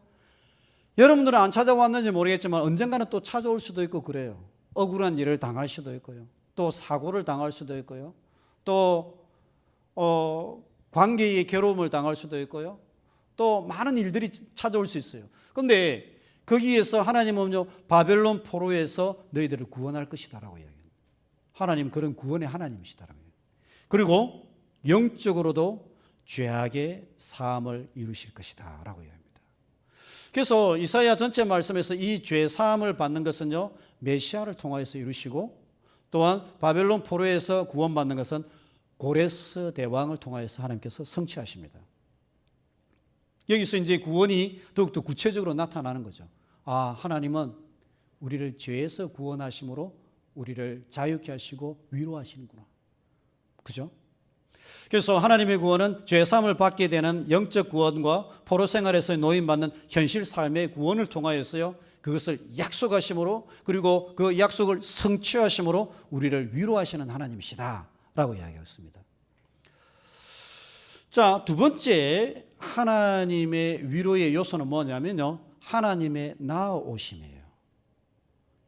여러분들은 안 찾아왔는지 모르겠지만 언젠가는 또 찾아올 수도 있고 그래요. 억울한 일을 당할 수도 있고요, 또 사고를 당할 수도 있고요, 또 관계의 괴로움을 당할 수도 있고요, 또 많은 일들이 찾아올 수 있어요. 그런데 거기에서 하나님은요, 바벨론 포로에서 너희들을 구원할 것이다라고 이야기합니다. 하나님 그런 구원의 하나님이시다라고. 그리고 영적으로도 죄악의 사함을 이루실 것이다라고 이야기합니다. 그래서 이사야 전체 말씀에서 이 죄 사함을 받는 것은요, 메시아를 통하여서 이루시고, 또한 바벨론 포로에서 구원받는 것은 고레스 대왕을 통하여서 하나님께서 성취하십니다. 여기서 이제 구원이 더욱더 구체적으로 나타나는 거죠. 아, 하나님은 우리를 죄에서 구원하심으로 우리를 자유케 하시고 위로하시는구나. 그죠? 그래서 하나님의 구원은 죄 사함을 받게 되는 영적 구원과 포로 생활에서 노임받는 현실 삶의 구원을 통하여서요, 그것을 약속하심으로, 그리고 그 약속을 성취하심으로 우리를 위로하시는 하나님이시다 라고 이야기했습니다. 자, 두 번째 하나님의 위로의 요소는 뭐냐면요, 하나님의 나아오심이에요.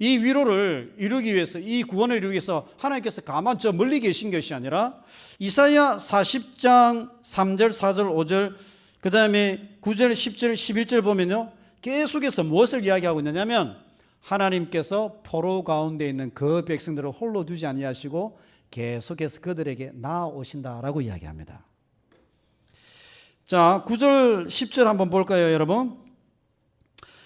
이 위로를 이루기 위해서, 이 구원을 이루기 위해서 하나님께서 가만 저 멀리 계신 것이 아니라 이사야 40장 3절, 4절, 5절, 그 다음에 9절, 10절, 11절 보면요, 계속해서 무엇을 이야기하고 있느냐면 하나님께서 포로 가운데 있는 그 백성들을 홀로 두지 아니하시고 계속해서 그들에게 나아오신다라고 이야기합니다. 자, 9절, 10절 한번 볼까요, 여러분?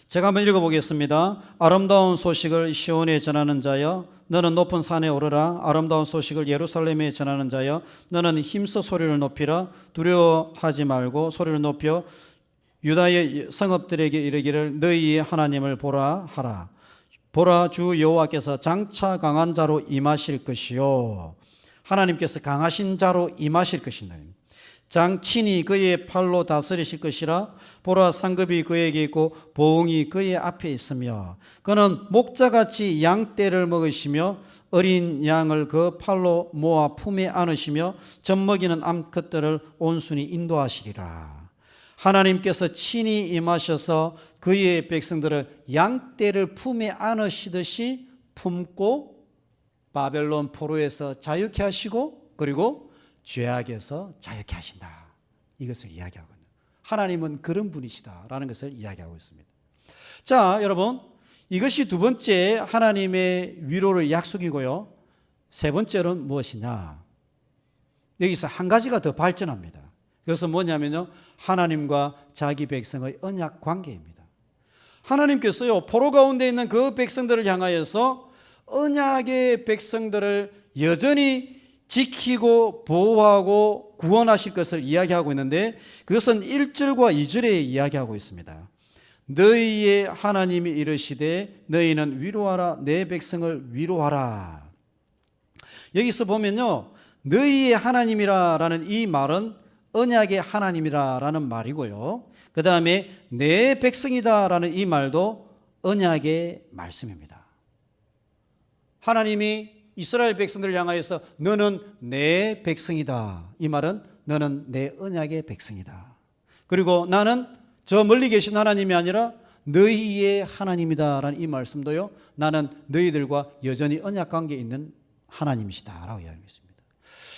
제가 한번 읽어보겠습니다. 아름다운 소식을 시온에 전하는 자여, 너는 높은 산에 오르라. 아름다운 소식을 예루살렘에 전하는 자여, 너는 힘써 소리를 높이라. 두려워하지 말고 소리를 높여 유다의 성읍들에게 이르기를 너희의 하나님을 보라 하라. 보라, 주 여호와께서 장차 강한 자로 임하실 것이요, 하나님께서 강하신 자로 임하실 것이다. 장친이 그의 팔로 다스리실 것이라. 보라, 상급이 그에게 있고 보응이 그의 앞에 있으며 그는 목자같이 양떼를 먹으시며 어린 양을 그 팔로 모아 품에 안으시며 젖먹이는 암컷들을 온순히 인도하시리라. 하나님께서 친히 임하셔서 그의 백성들을 양떼를 품에 안으시듯이 품고 바벨론 포로에서 자유케 하시고 그리고 죄악에서 자유케 하신다. 이것을 이야기하고 있는, 하나님은 그런 분이시다라는 것을 이야기하고 있습니다. 자, 여러분, 이것이 두 번째 하나님의 위로를 약속이고요. 세 번째는 무엇이냐? 여기서 한 가지가 더 발전합니다. 그것은 뭐냐면요, 하나님과 자기 백성의 언약 관계입니다. 하나님께서요, 포로 가운데 있는 그 백성들을 향하여서 언약의 백성들을 여전히 지키고 보호하고 구원하실 것을 이야기하고 있는데, 그것은 1절과 2절에 이야기하고 있습니다. 너희의 하나님이 이르시되 너희는 위로하라, 내 백성을 위로하라. 여기서 보면요, 너희의 하나님이라라는 이 말은 언약의 하나님이라라는 말이고요, 그 다음에 내 백성이다라는 이 말도 언약의 말씀입니다. 하나님이 이스라엘 백성들을 향하여서 너는 내 백성이다, 이 말은 너는 내 언약의 백성이다. 그리고 나는 저 멀리 계신 하나님이 아니라 너희의 하나님이다라는 이 말씀도요, 나는 너희들과 여전히 언약 관계에 있는 하나님이시다라고 이야기하고 있습니다.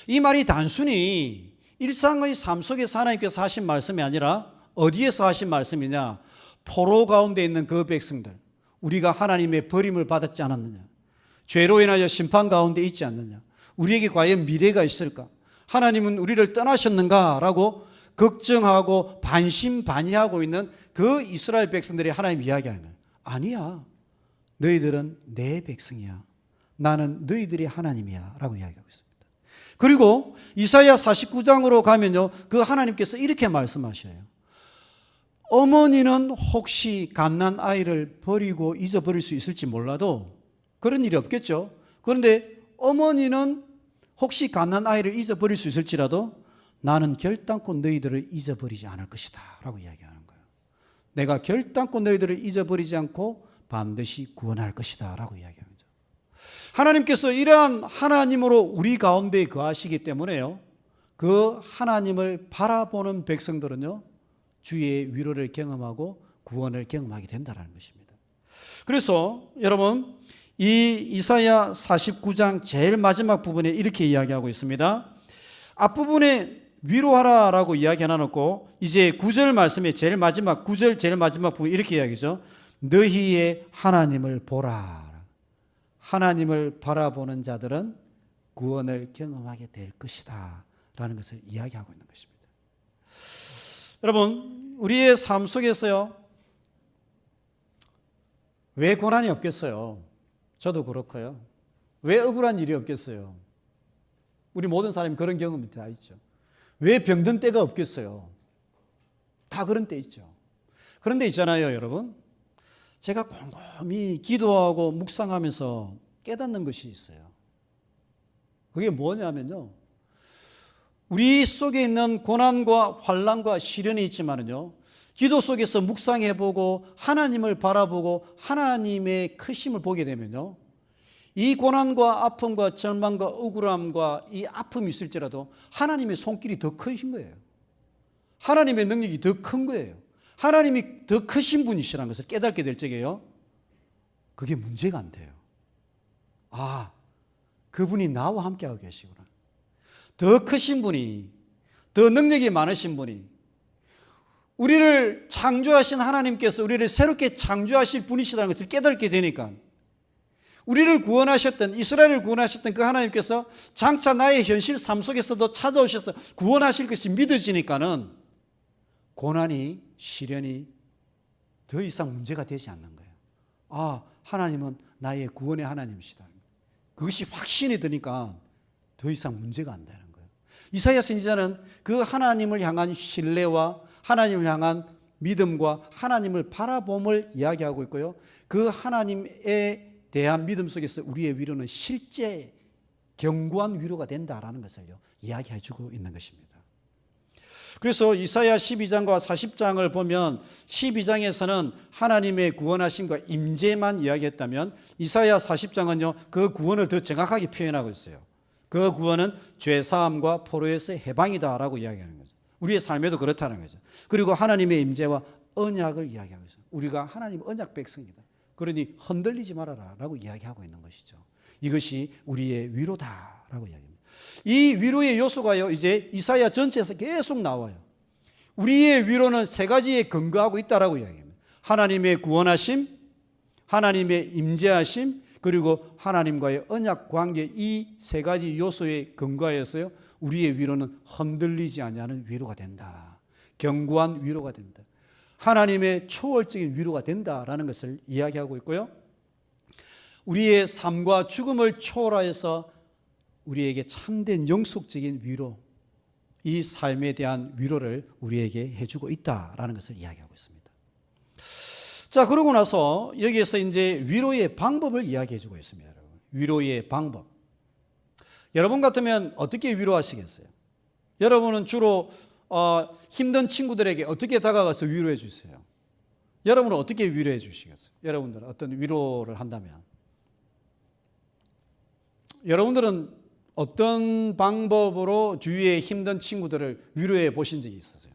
이 말이 단순히 일상의 삶 속에서 하나님께서 하신 말씀이 아니라 어디에서 하신 말씀이냐? 포로 가운데 있는 그 백성들, 우리가 하나님의 버림을 받았지 않았느냐? 죄로 인하여 심판 가운데 있지 않느냐? 우리에게 과연 미래가 있을까? 하나님은 우리를 떠나셨는가? 라고 걱정하고 반신반의하고 있는 그 이스라엘 백성들이 하나님 이야기하는 거예요. 아니야, 너희들은 내 백성이야, 나는 너희들이 하나님이야 라고 이야기하고 있습니다. 그리고 이사야 49장으로 가면요, 그 하나님께서 이렇게 말씀하셔요. 어머니는 혹시 갓난 아이를 버리고 잊어버릴 수 있을지 몰라도 그런 일이 없겠죠. 그런데 어머니는 혹시 갓난 아이를 잊어버릴 수 있을지라도 나는 결단코 너희들을 잊어버리지 않을 것이다 라고 이야기하는 거예요. 내가 결단코 너희들을 잊어버리지 않고 반드시 구원할 것이다 라고 이야기합니다. 하나님께서 이러한 하나님으로 우리 가운데 거하시기 때문에요, 그 하나님을 바라보는 백성들은요, 주의 위로를 경험하고 구원을 경험하게 된다는 것입니다. 그래서 여러분, 이 이사야 49장 제일 마지막 부분에 이렇게 이야기하고 있습니다. 앞부분에 위로하라라고 이야기 하나 놓고 이제 9절 말씀에 제일 마지막 9절 제일 마지막 부분 이렇게 이야기죠. 너희의 하나님을 보라. 하나님을 바라보는 자들은 구원을 경험하게 될 것이다 라는 것을 이야기하고 있는 것입니다. 여러분, 우리의 삶 속에서요, 왜 고난이 없겠어요? 저도 그렇고요. 왜 억울한 일이 없겠어요? 우리 모든 사람이 그런 경험이 다 있죠. 왜 병든 때가 없겠어요? 다 그런 때 있죠. 그런데 있잖아요, 여러분, 제가 곰곰이 기도하고 묵상하면서 깨닫는 것이 있어요. 그게 뭐냐면요, 우리 속에 있는 고난과 환난과 시련이 있지만은요, 기도 속에서 묵상해보고 하나님을 바라보고 하나님의 크심을 보게 되면요, 이 고난과 아픔과 절망과 억울함과 이 아픔이 있을지라도 하나님의 손길이 더 크신 거예요. 하나님의 능력이 더 큰 거예요. 하나님이 더 크신 분이시라는 것을 깨닫게 될 적에요, 그게 문제가 안 돼요. 아, 그분이 나와 함께하고 계시구나. 더 크신 분이, 더 능력이 많으신 분이, 우리를 창조하신 하나님께서 우리를 새롭게 창조하실 분이시라는 것을 깨닫게 되니까, 우리를 구원하셨던, 이스라엘을 구원하셨던 그 하나님께서 장차 나의 현실 삶 속에서도 찾아오셔서 구원하실 것이 믿어지니까는 고난이, 시련이 더 이상 문제가 되지 않는 거예요. 아, 하나님은 나의 구원의 하나님이시다. 그것이 확신이 드니까 더 이상 문제가 안 되는 거예요. 이사야 선지자는 그 하나님을 향한 신뢰와 하나님을 향한 믿음과 하나님을 바라봄을 이야기하고 있고요, 그 하나님에 대한 믿음 속에서 우리의 위로는 실제 견고한 위로가 된다라는 것을요, 이야기해 주고 있는 것입니다. 그래서 이사야 12장과 40장을 보면 12장에서는 하나님의 구원하심과 임재만 이야기했다면 이사야 40장은요, 그 구원을 더 정확하게 표현하고 있어요. 그 구원은 죄사함과 포로에서의 해방이다라고 이야기하는 거죠. 우리의 삶에도 그렇다는 거죠. 그리고 하나님의 임재와 언약을 이야기하고 있어요. 우리가 하나님 언약 백성이다. 그러니 흔들리지 말아라라고 이야기하고 있는 것이죠. 이것이 우리의 위로다라고 이야기합니다. 이 위로의 요소가요, 이제 이사야 전체에서 계속 나와요. 우리의 위로는 세 가지에 근거하고 있다라고 이야기합니다. 하나님의 구원하심, 하나님의 임재하심, 그리고 하나님과의 언약 관계, 이 세 가지 요소에 근거하여서요, 우리의 위로는 흔들리지 아니하는 위로가 된다. 견고한 위로가 된다. 하나님의 초월적인 위로가 된다라는 것을 이야기하고 있고요. 우리의 삶과 죽음을 초월하여서 우리에게 참된 영속적인 위로, 이 삶에 대한 위로를 우리에게 해주고 있다라는 것을 이야기하고 있습니다. 자, 그러고 나서 여기에서 이제 위로의 방법을 이야기해 주고 있습니다. 여러분. 위로의 방법. 여러분 같으면 어떻게 위로하시겠어요? 여러분은 주로 힘든 친구들에게 어떻게 다가가서 위로해 주세요? 여러분은 어떻게 위로해 주시겠어요? 여러분들은 어떤 위로를 한다면? 여러분들은 어떤 방법으로 주위의 힘든 친구들을 위로해 보신 적이 있으세요?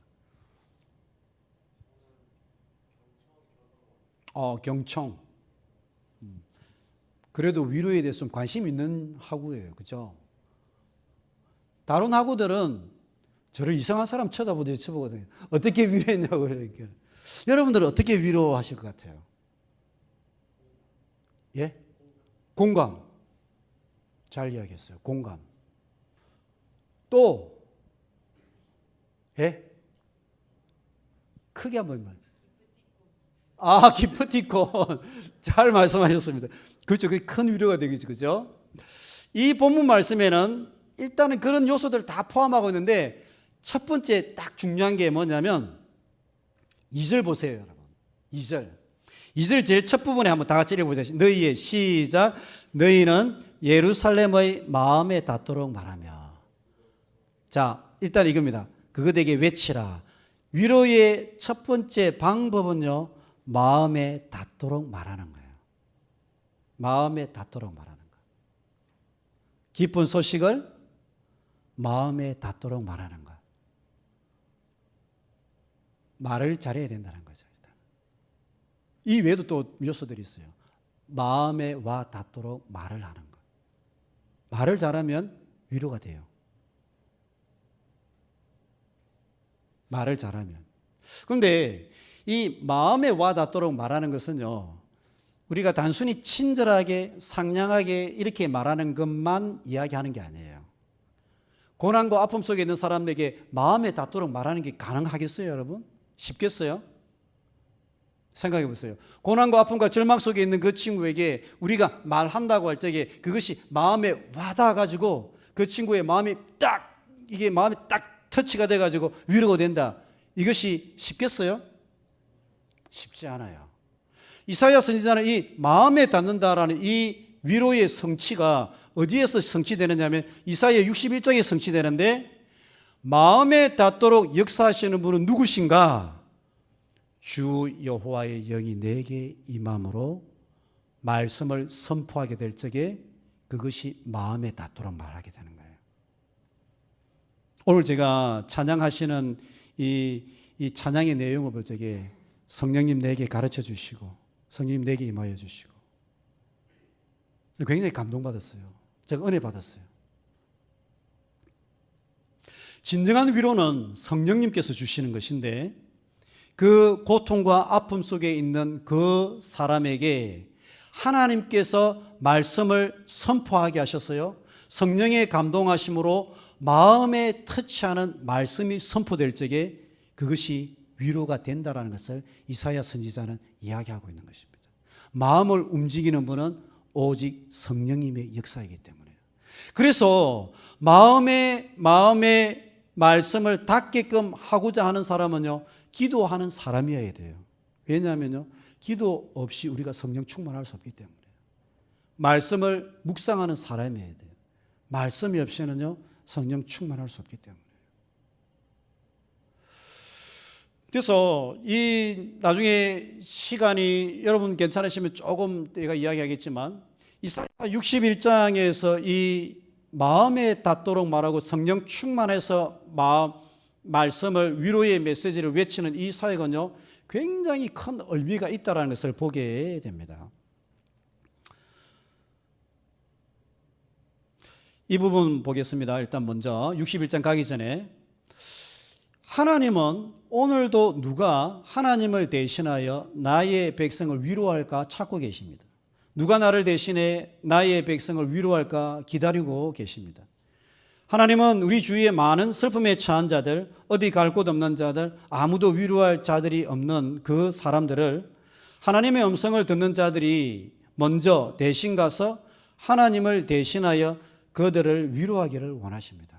경청. 그래도 위로에 대해서 좀 관심 있는 학우예요. 그죠? 다른 학우들은 저를 이상한 사람 쳐다보듯이 쳐보거든요. 어떻게 위로했냐고. 이렇게. 여러분들은 어떻게 위로하실 것 같아요? 예? 공감. 잘 이야기했어요. 공감. 또, 예? 크게 한번 말. 기프티콘. 잘 말씀하셨습니다. 그렇죠. 그게 큰 위로가 되겠죠. 그죠? 이 본문 말씀에는 일단은 그런 요소들을 다 포함하고 있는데 첫 번째 딱 중요한 게 뭐냐면 2절 보세요, 여러분. 2절 제일 첫 부분에 한번 다 같이 읽어보자. 너희의 시작. 너희는 예루살렘의 마음에 닿도록 말하며. 자, 일단 이겁니다. 그것에게 외치라. 위로의 첫 번째 방법은요, 마음에 닿도록 말하는 거예요. 마음에 닿도록 말하는 거예요. 기쁜 소식을 마음에 닿도록 말하는 것. 말을 잘해야 된다는 거죠. 일단. 이 외에도 또 요소들이 있어요. 마음에 와 닿도록 말을 하는 것. 말을 잘하면 위로가 돼요. 말을 잘하면. 그런데 이 마음에 와 닿도록 말하는 것은요, 우리가 단순히 친절하게 상냥하게 이렇게 말하는 것만 이야기하는 게 아니에요. 고난과 아픔 속에 있는 사람에게 마음에 닿도록 말하는 게 가능하겠어요, 여러분? 쉽겠어요? 생각해 보세요. 고난과 아픔과 절망 속에 있는 그 친구에게 우리가 말한다고 할 적에 그것이 마음에 와닿아가지고 그 친구의 마음이 이게 마음이 딱 터치가 돼가지고 위로가 된다. 이것이 쉽겠어요? 쉽지 않아요. 이사야 선지자는 이 마음에 닿는다라는 이 위로의 성취가 어디에서 성취되느냐면 이사야 61장에 성취되는데, 마음에 닿도록 역사하시는 분은 누구신가? 주 여호와의 영이 내게 임함으로 말씀을 선포하게 될 적에 그것이 마음에 닿도록 말하게 되는 거예요. 오늘 제가 찬양하시는 이 찬양의 내용을 볼 적에 성령님 내게 가르쳐 주시고 성령님 내게 임하여 주시고 굉장히 감동받았어요. 제가 은혜 받았어요. 진정한 위로는 성령님께서 주시는 것인데, 그 고통과 아픔 속에 있는 그 사람에게 하나님께서 말씀을 선포하게 하셨어요. 성령의 감동하심으로 마음에 터치하는 말씀이 선포될 적에 그것이 위로가 된다는 것을 이사야 선지자는 이야기하고 있는 것입니다. 마음을 움직이는 분은 오직 성령님의 역사이기 때문에요. 그래서 마음에 말씀을 닿게끔 하고자 하는 사람은요, 기도하는 사람이어야 돼요. 왜냐하면요, 기도 없이 우리가 성령 충만할 수 없기 때문에. 말씀을 묵상하는 사람이어야 돼요. 말씀이 없이는요, 성령 충만할 수 없기 때문에. 그래서 이 나중에 시간이 여러분 괜찮으시면 조금 내가 이야기하겠지만 이사야 61장에서 이 마음에 닿도록 말하고 성령 충만해서 말씀을 위로의 메시지를 외치는 이 사역은요 굉장히 큰 의미가 있다는 것을 보게 됩니다. 이 부분 보겠습니다. 일단 먼저 61장 가기 전에 하나님은 오늘도 누가 하나님을 대신하여 나의 백성을 위로할까 찾고 계십니다. 누가 나를 대신해 나의 백성을 위로할까 기다리고 계십니다. 하나님은 우리 주위에 많은 슬픔에 처한 자들, 어디 갈 곳 없는 자들, 아무도 위로할 자들이 없는 그 사람들을 하나님의 음성을 듣는 자들이 먼저 대신 가서 하나님을 대신하여 그들을 위로하기를 원하십니다.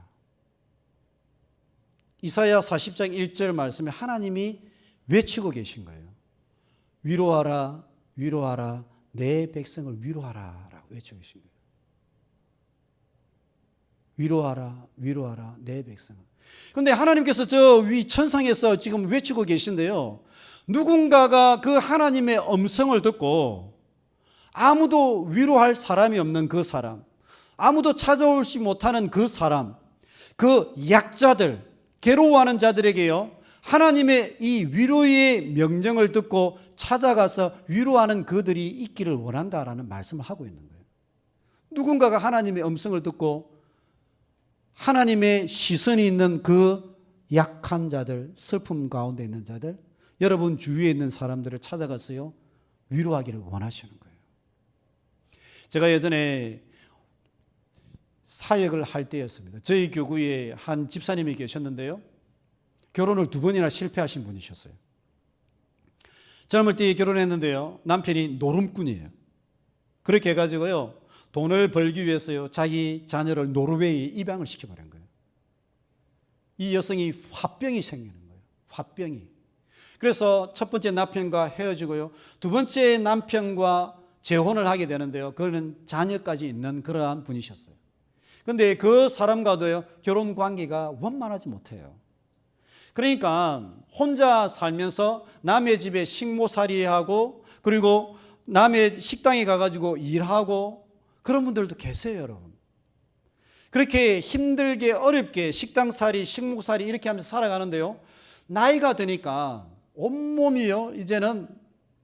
이사야 40장 1절 말씀에 하나님이 외치고 계신 거예요. 위로하라, 위로하라, 내 백성을 위로하라 라고 외치고 계신 거예요. 위로하라, 위로하라, 내 백성을. 그런데 하나님께서 저 위 천상에서 지금 외치고 계신데요. 누군가가 그 하나님의 음성을 듣고 아무도 위로할 사람이 없는 그 사람, 아무도 찾아오지 못하는 그 사람, 그 약자들, 괴로워하는 자들에게요, 하나님의 이 위로의 명령을 듣고 찾아가서 위로하는 그들이 있기를 원한다라는 말씀을 하고 있는 거예요. 누군가가 하나님의 음성을 듣고 하나님의 시선이 있는 그 약한 자들, 슬픔 가운데 있는 자들, 여러분 주위에 있는 사람들을 찾아가서요, 위로하기를 원하시는 거예요. 제가 예전에 사역을 할 때였습니다. 저희 교구에 한 집사님이 계셨는데요. 결혼을 2번이나 실패하신 분이셨어요. 젊을 때 결혼했는데요. 남편이 노름꾼이에요. 그렇게 해가지고요. 돈을 벌기 위해서요. 자기 자녀를 노르웨이에 입양을 시켜버린 거예요. 이 여성이 화병이 생기는 거예요. 화병이. 그래서 첫 번째 남편과 헤어지고요. 두 번째 남편과 재혼을 하게 되는데요. 그는 자녀까지 있는 그러한 분이셨어요. 그런데 그 사람과도요, 결혼 관계가 원만하지 못해요. 그러니까 혼자 살면서 남의 집에 식모살이하고 그리고 남의 식당에 가가지고 일하고 그런 분들도 계세요, 여러분. 그렇게 힘들게 어렵게 식당살이, 식목살이 이렇게 하면서 살아가는데요. 나이가 드니까 온몸이요, 이제는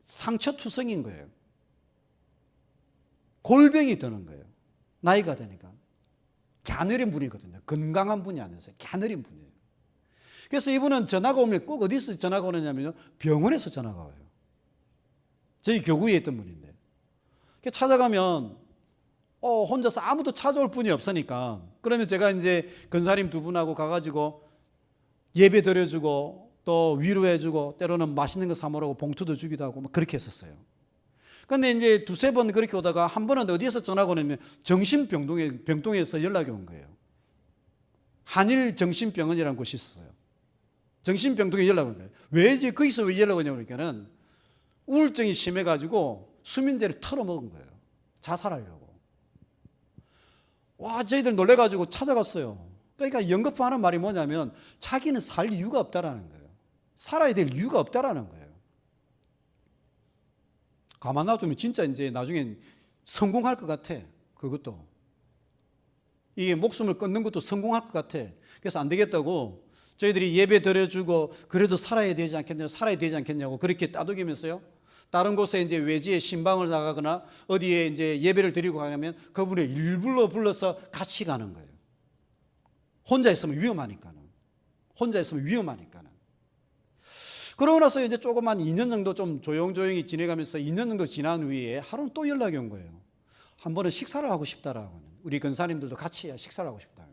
상처투성인 거예요. 골병이 드는 거예요. 나이가 되니까. 갸느린 분이거든요. 건강한 분이 아니었어요. 갸느린 분이에요. 그래서 이분은 전화가 오면 꼭 어디서 전화가 오느냐면요. 병원에서 전화가 와요. 저희 교구에 있던 분인데. 찾아가면 혼자서 아무도 찾아올 분이 없으니까 그러면 제가 이제 근사님 2분하고 가가지고 예배 드려주고 또 위로해주고 때로는 맛있는 거 사 먹으라고 봉투도 주기도 하고 막 그렇게 했었어요. 근데 이제 2-3번 그렇게 오다가 한 번은 어디에서 전화가 오냐면 정신병동에서 연락이 온 거예요. 한일 정신병원이라는 곳이 있었어요. 정신병동에 연락이 온 거예요. 왜 이제 거기서 왜 연락이 오냐고 그러니까는 우울증이 심해가지고 수면제를 털어먹은 거예요. 자살하려고. 와, 저희들 놀래가지고 찾아갔어요. 그러니까 연거푸하는 말이 뭐냐면 자기는 살 이유가 없다라는 거예요. 살아야 될 이유가 없다라는 거예요. 가만 놔두면 진짜 이제 나중엔 성공할 것 같아. 그것도. 이게 목숨을 끊는 것도 성공할 것 같아. 그래서 안 되겠다고 저희들이 예배 드려주고 그래도 살아야 되지 않겠냐고 그렇게 따돌리면서요. 다른 곳에 이제 외지에 신방을 나가거나 어디에 이제 예배를 드리고 가면 그분을 일부러 불러서 같이 가는 거예요. 혼자 있으면 위험하니까는. 그러고 나서 이제 조그만 2년 정도 좀 조용조용히 지내가면서 2년 정도 지난 후에 하루는 또 연락이 온 거예요. 한 번은 식사를 하고 싶다라고. 우리 근사님들도 같이 식사를 하고 싶다.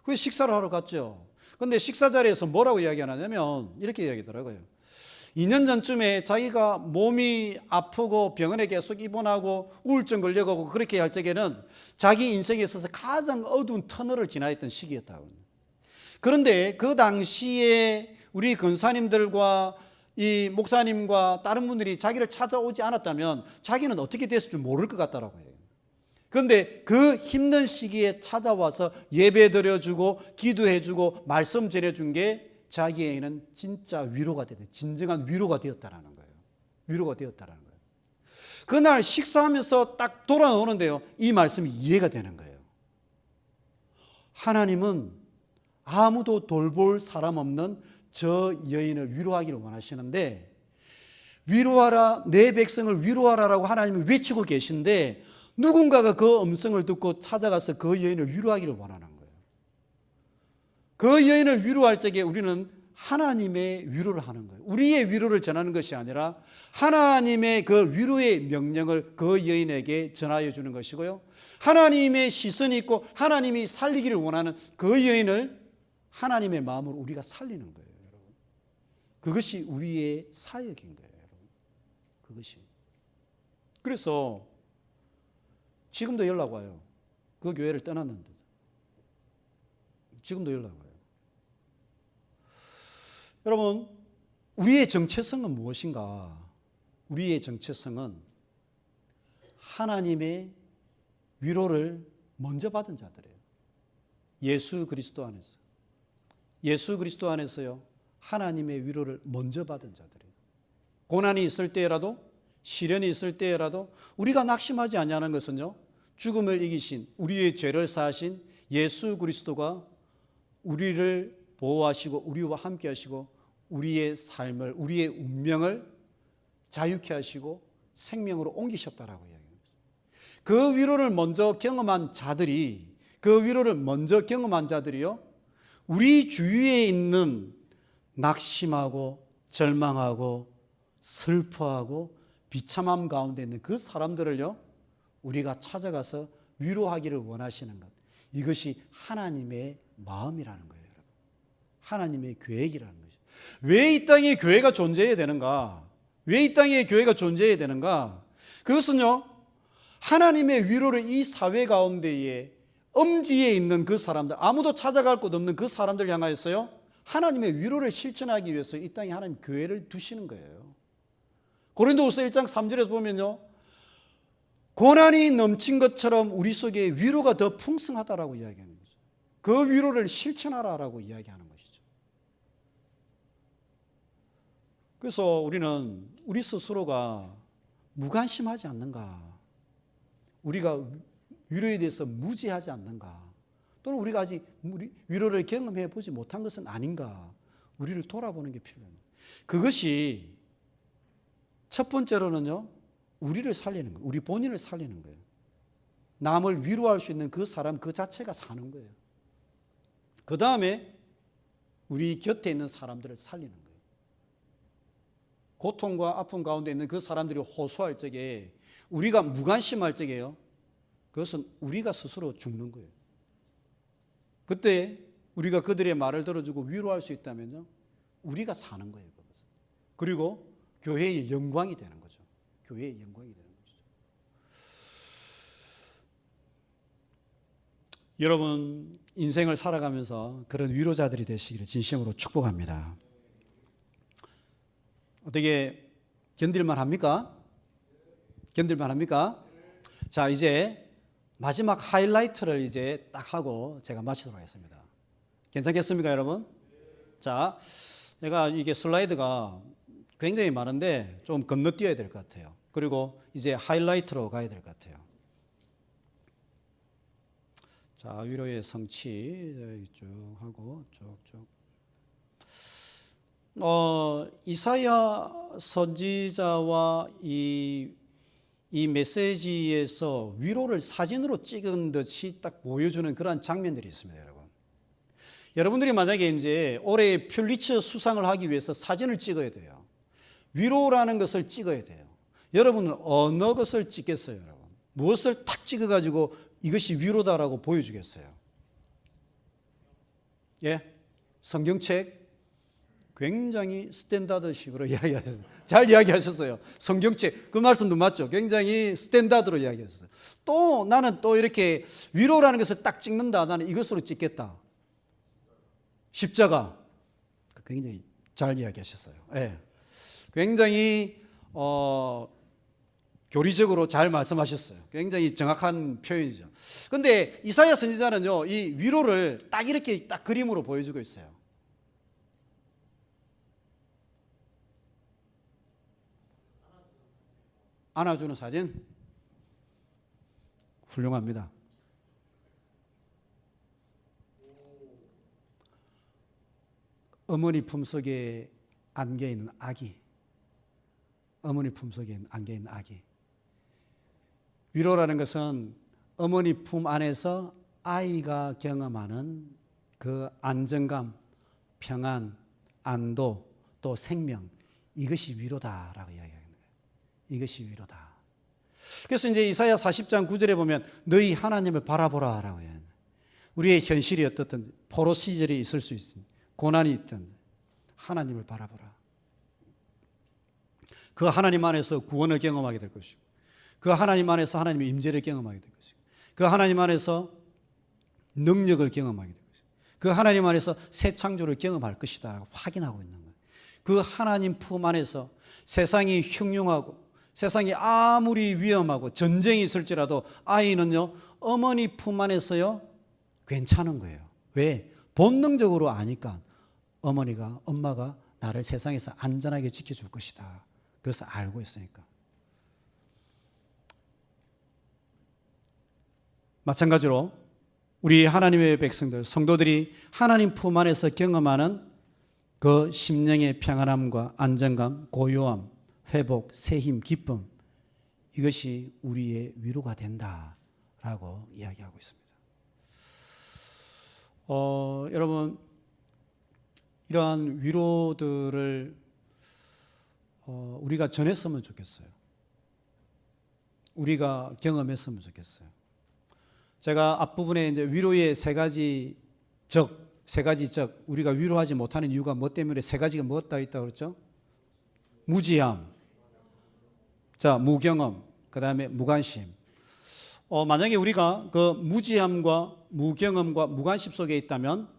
그래서 식사를 하러 갔죠. 근데 식사 자리에서 뭐라고 이야기하냐면 이렇게 이야기하더라고요. 2년 전쯤에 자기가 몸이 아프고 병원에 계속 입원하고 우울증 걸려가고 그렇게 할 적에는 자기 인생에 있어서 가장 어두운 터널을 지나했던 시기였다고. 그런데 그 당시에 우리 근사님들과 이 목사님과 다른 분들이 자기를 찾아오지 않았다면 자기는 어떻게 됐을 줄 모를 것 같다라고 해요. 그런데 그 힘든 시기에 찾아와서 예배 드려주고 기도해주고 말씀 전해준 게 자기에게는 진짜 위로가 되었다. 진정한 위로가 되었다라는 거예요. 위로가 되었다라는 거예요. 그날 식사하면서 딱 돌아오는데요. 이 말씀이 이해가 되는 거예요. 하나님은 아무도 돌볼 사람 없는 저 여인을 위로하기를 원하시는데, 위로하라, 내 백성을 위로하라라고 하나님이 외치고 계신데 누군가가 그 음성을 듣고 찾아가서 그 여인을 위로하기를 원하는 거예요. 그 여인을 위로할 적에 우리는 하나님의 위로를 하는 거예요. 우리의 위로를 전하는 것이 아니라 하나님의 그 위로의 명령을 그 여인에게 전하여 주는 것이고요. 하나님의 시선이 있고 하나님이 살리기를 원하는 그 여인을 하나님의 마음으로 우리가 살리는 거예요, 여러분. 그것이 우리의 사역인 거예요, 여러분. 그것이. 그래서 지금도 연락 와요. 그 교회를 떠났는데 지금도 연락 와요. 여러분, 우리의 정체성은 무엇인가? 우리의 정체성은 하나님의 위로를 먼저 받은 자들이에요. 예수 그리스도 안에서. 예수 그리스도 안에서요, 하나님의 위로를 먼저 받은 자들이에요. 고난이 있을 때라도, 시련이 있을 때라도 우리가 낙심하지 않냐는 것은요, 죽음을 이기신, 우리의 죄를 사하신 예수 그리스도가 우리를 보호하시고 우리와 함께 하시고 우리의 삶을, 우리의 운명을 자유케 하시고 생명으로 옮기셨다라고 이야기합니다. 그 위로를 먼저 경험한 자들이, 그 위로를 먼저 경험한 자들이요, 우리 주위에 있는 낙심하고 절망하고 슬퍼하고 비참함 가운데 있는 그 사람들을요, 우리가 찾아가서 위로하기를 원하시는 것. 이것이 하나님의 마음이라는 거예요, 여러분. 하나님의 계획이라는 거죠. 왜 이 땅에 교회가 존재해야 되는가? 왜 이 땅에 교회가 존재해야 되는가? 그것은요, 하나님의 위로를 이 사회 가운데에 엄지에 있는 그 사람들, 아무도 찾아갈 곳 없는 그 사람들 향하여서요, 하나님의 위로를 실천하기 위해서 이 땅에 하나님 교회를 두시는 거예요. 고린도후서 1장 3절에서 보면요, 고난이 넘친 것처럼 우리 속에 위로가 더 풍성하다라고 이야기하는 거죠. 그 위로를 실천하라라고 이야기하는 것이죠. 그래서 우리는 우리 스스로가 무관심하지 않는가, 우리가 위로에 대해서 무지하지 않는가, 또는 우리가 아직 위로를 경험해 보지 못한 것은 아닌가, 우리를 돌아보는 게 필요합니다. 그것이 첫 번째로는요, 우리를 살리는 거예요. 우리 본인을 살리는 거예요. 남을 위로할 수 있는 그 사람 그 자체가 사는 거예요. 그 다음에 우리 곁에 있는 사람들을 살리는 거예요. 고통과 아픔 가운데 있는 그 사람들이 호소할 적에, 우리가 무관심할 적에요, 그것은 우리가 스스로 죽는 거예요. 그때 우리가 그들의 말을 들어주고 위로할 수 있다면요, 우리가 사는 거예요. 그리고 교회의 영광이 되는 거죠. 교회의 영광이 되는 것이죠. 여러분, 인생을 살아가면서 그런 위로자들이 되시기를 진심으로 축복합니다. 어떻게 견딜만 합니까? 견딜만 합니까? 자, 이제 마지막 하이라이트를 이제 딱 하고 제가 마치도록 하겠습니다. 괜찮겠습니까, 여러분? 자, 내가 이게 슬라이드가 굉장히 많은데 좀 건너뛰어야 될 것 같아요. 그리고 이제 하이라이트로 가야 될 것 같아요. 자, 위로의 성취 쭉 하고 쭉쭉. 이사야 선지자와 이 메시지에서 위로를 사진으로 찍은 듯이 딱 보여주는 그런 장면들이 있습니다, 여러분. 여러분들이 만약에 이제 올해 퓰리처 수상을 하기 위해서 사진을 찍어야 돼요. 위로라는 것을 찍어야 돼요. 여러분은 어느 것을 찍겠어요, 여러분? 무엇을 탁 찍어가지고 이것이 위로다라고 보여주겠어요? 예? 성경책? 굉장히 스탠다드식으로 이야기하셨어요. 잘 이야기하셨어요. 성경책, 그 말씀도 맞죠? 굉장히 스탠다드로 이야기하셨어요. 또 나는 또 이렇게 위로라는 것을 딱 찍는다. 나는 이것으로 찍겠다. 십자가. 굉장히 잘 이야기하셨어요. 예. 굉장히 교리적으로 잘 말씀하셨어요. 굉장히 정확한 표현이죠. 그런데 이사야 선지자는요, 이 위로를 딱 이렇게 딱 그림으로 보여주고 있어요. 안아주는 사진 훌륭합니다. 어머니 품속에 안겨있는 아기, 어머니 품속에 안겨있는 아기. 위로라는 것은 어머니 품 안에서 아이가 경험하는 그 안정감, 평안, 안도, 또 생명, 이것이 위로다라고 이야기하는 거예요. 이것이 위로다. 그래서 이제 이사야 40장 9절에 보면 너희 하나님을 바라보라라고 해요. 우리의 현실이 어떻든 포로 시절이 있을 수 있든 고난이 있든 하나님을 바라보라. 그 하나님 안에서 구원을 경험하게 될 것이고, 그 하나님 안에서 하나님의 임재를 경험하게 될 것이고, 그 하나님 안에서 능력을 경험하게 될 것이고, 그 하나님 안에서 새 창조를 경험할 것이다 라고 확인하고 있는 거예요. 그 하나님 품 안에서 세상이 흉흉하고 세상이 아무리 위험하고 전쟁이 있을지라도 아이는요, 어머니 품 안에서요 괜찮은 거예요. 왜? 본능적으로 아니까. 엄마가 나를 세상에서 안전하게 지켜줄 것이다. 그래서 알고 있으니까. 마찬가지로 우리 하나님의 백성들, 성도들이 하나님 품 안에서 경험하는 그 심령의 평안함과 안정감, 고요함, 회복, 새힘, 기쁨, 이것이 우리의 위로가 된다라고 이야기하고 있습니다. 여러분, 이러한 위로들을 우리가 전했으면 좋겠어요. 우리가 경험했으면 좋겠어요. 제가 앞부분에 이제 위로의 세 가지 적, 우리가 위로하지 못하는 이유가 뭐 때문에 세 가지가 뭐가 있다고 그랬죠? 무지함, 무경험, 그 다음에 무관심. 만약에 우리가 그 무지함과 무경험과 무관심 속에 있다면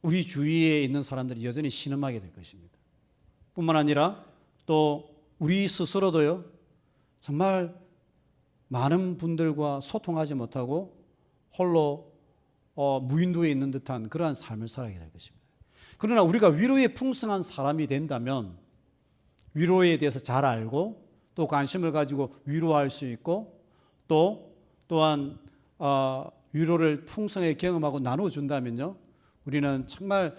우리 주위에 있는 사람들이 여전히 신음하게 될 것입니다. 뿐만 아니라 또 우리 스스로도요, 정말 많은 분들과 소통하지 못하고 홀로 무인도에 있는 듯한 그러한 삶을 살아가게 될 것입니다. 그러나 우리가 위로에 풍성한 사람이 된다면 위로에 대해서 잘 알고 또 관심을 가지고 위로할 수 있고 또한 위로를 풍성하게 경험하고 나눠준다면요, 우리는 정말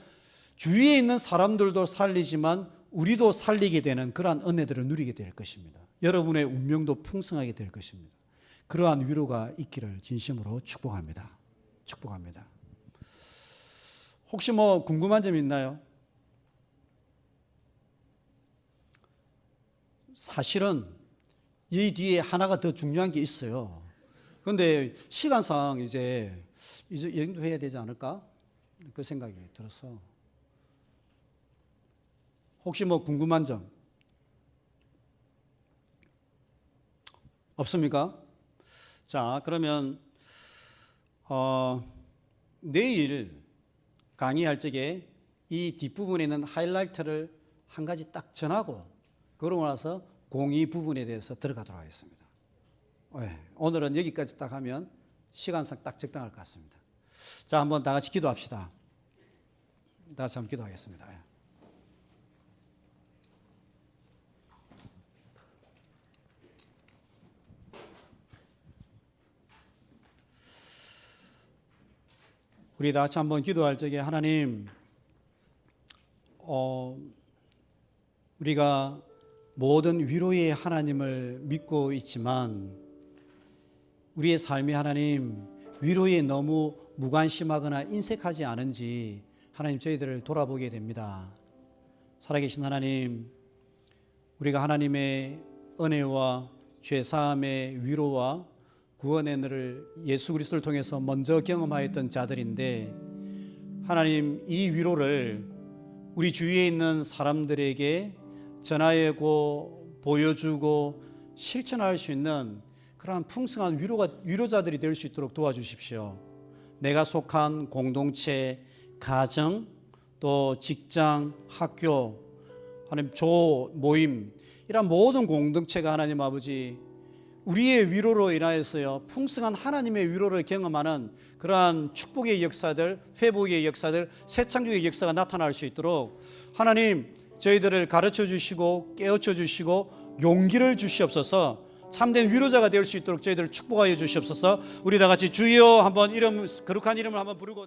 주위에 있는 사람들도 살리지만 우리도 살리게 되는 그러한 은혜들을 누리게 될 것입니다. 여러분의 운명도 풍성하게 될 것입니다. 그러한 위로가 있기를 진심으로 축복합니다. 축복합니다. 혹시 뭐 궁금한 점 있나요? 사실은 이 뒤에 하나가 더 중요한 게 있어요. 그런데 시간상 이제 얘기도 해야 되지 않을까? 그 생각이 들어서. 혹시 뭐 궁금한 점 없습니까? 자, 그러면 내일 강의할 적에 이 뒷부분에 있는 하이라이트를 한 가지 딱 전하고 그러고 나서 공의 부분에 대해서 들어가도록 하겠습니다. 오늘은 여기까지 딱 하면 시간상 딱 적당할 것 같습니다. 자, 한번 다 같이 기도합시다. 다 같이 한번 기도하겠습니다. 우리 다 같이 한번 기도할 적에 하나님, 우리가 모든 위로의 하나님을 믿고 있지만 우리의 삶이 하나님 위로에 너무 무관심하거나 인색하지 않은지 하나님 저희들을 돌아보게 됩니다. 살아계신 하나님, 우리가 하나님의 은혜와 죄사함의 위로와 구원의 은혜를 예수 그리스도를 통해서 먼저 경험하였던 자들인데 하나님, 이 위로를 우리 주위에 있는 사람들에게 전하고 보여주고 실천할 수 있는 그러한 풍성한 위로자들이 될 수 있도록 도와주십시오. 내가 속한 공동체, 가정, 또 직장, 학교, 하나님 조 모임, 이런 모든 공동체가 하나님 아버지 우리의 위로로 인하여서요 풍성한 하나님의 위로를 경험하는 그러한 축복의 역사들, 회복의 역사들, 새창조의 역사가 나타날 수 있도록 하나님 저희들을 가르쳐 주시고 깨우쳐 주시고 용기를 주시옵소서. 참된 위로자가 될 수 있도록 저희들 축복하여 주시옵소서. 우리 다 같이 주여 한번 이름, 거룩한 이름을 한번 부르고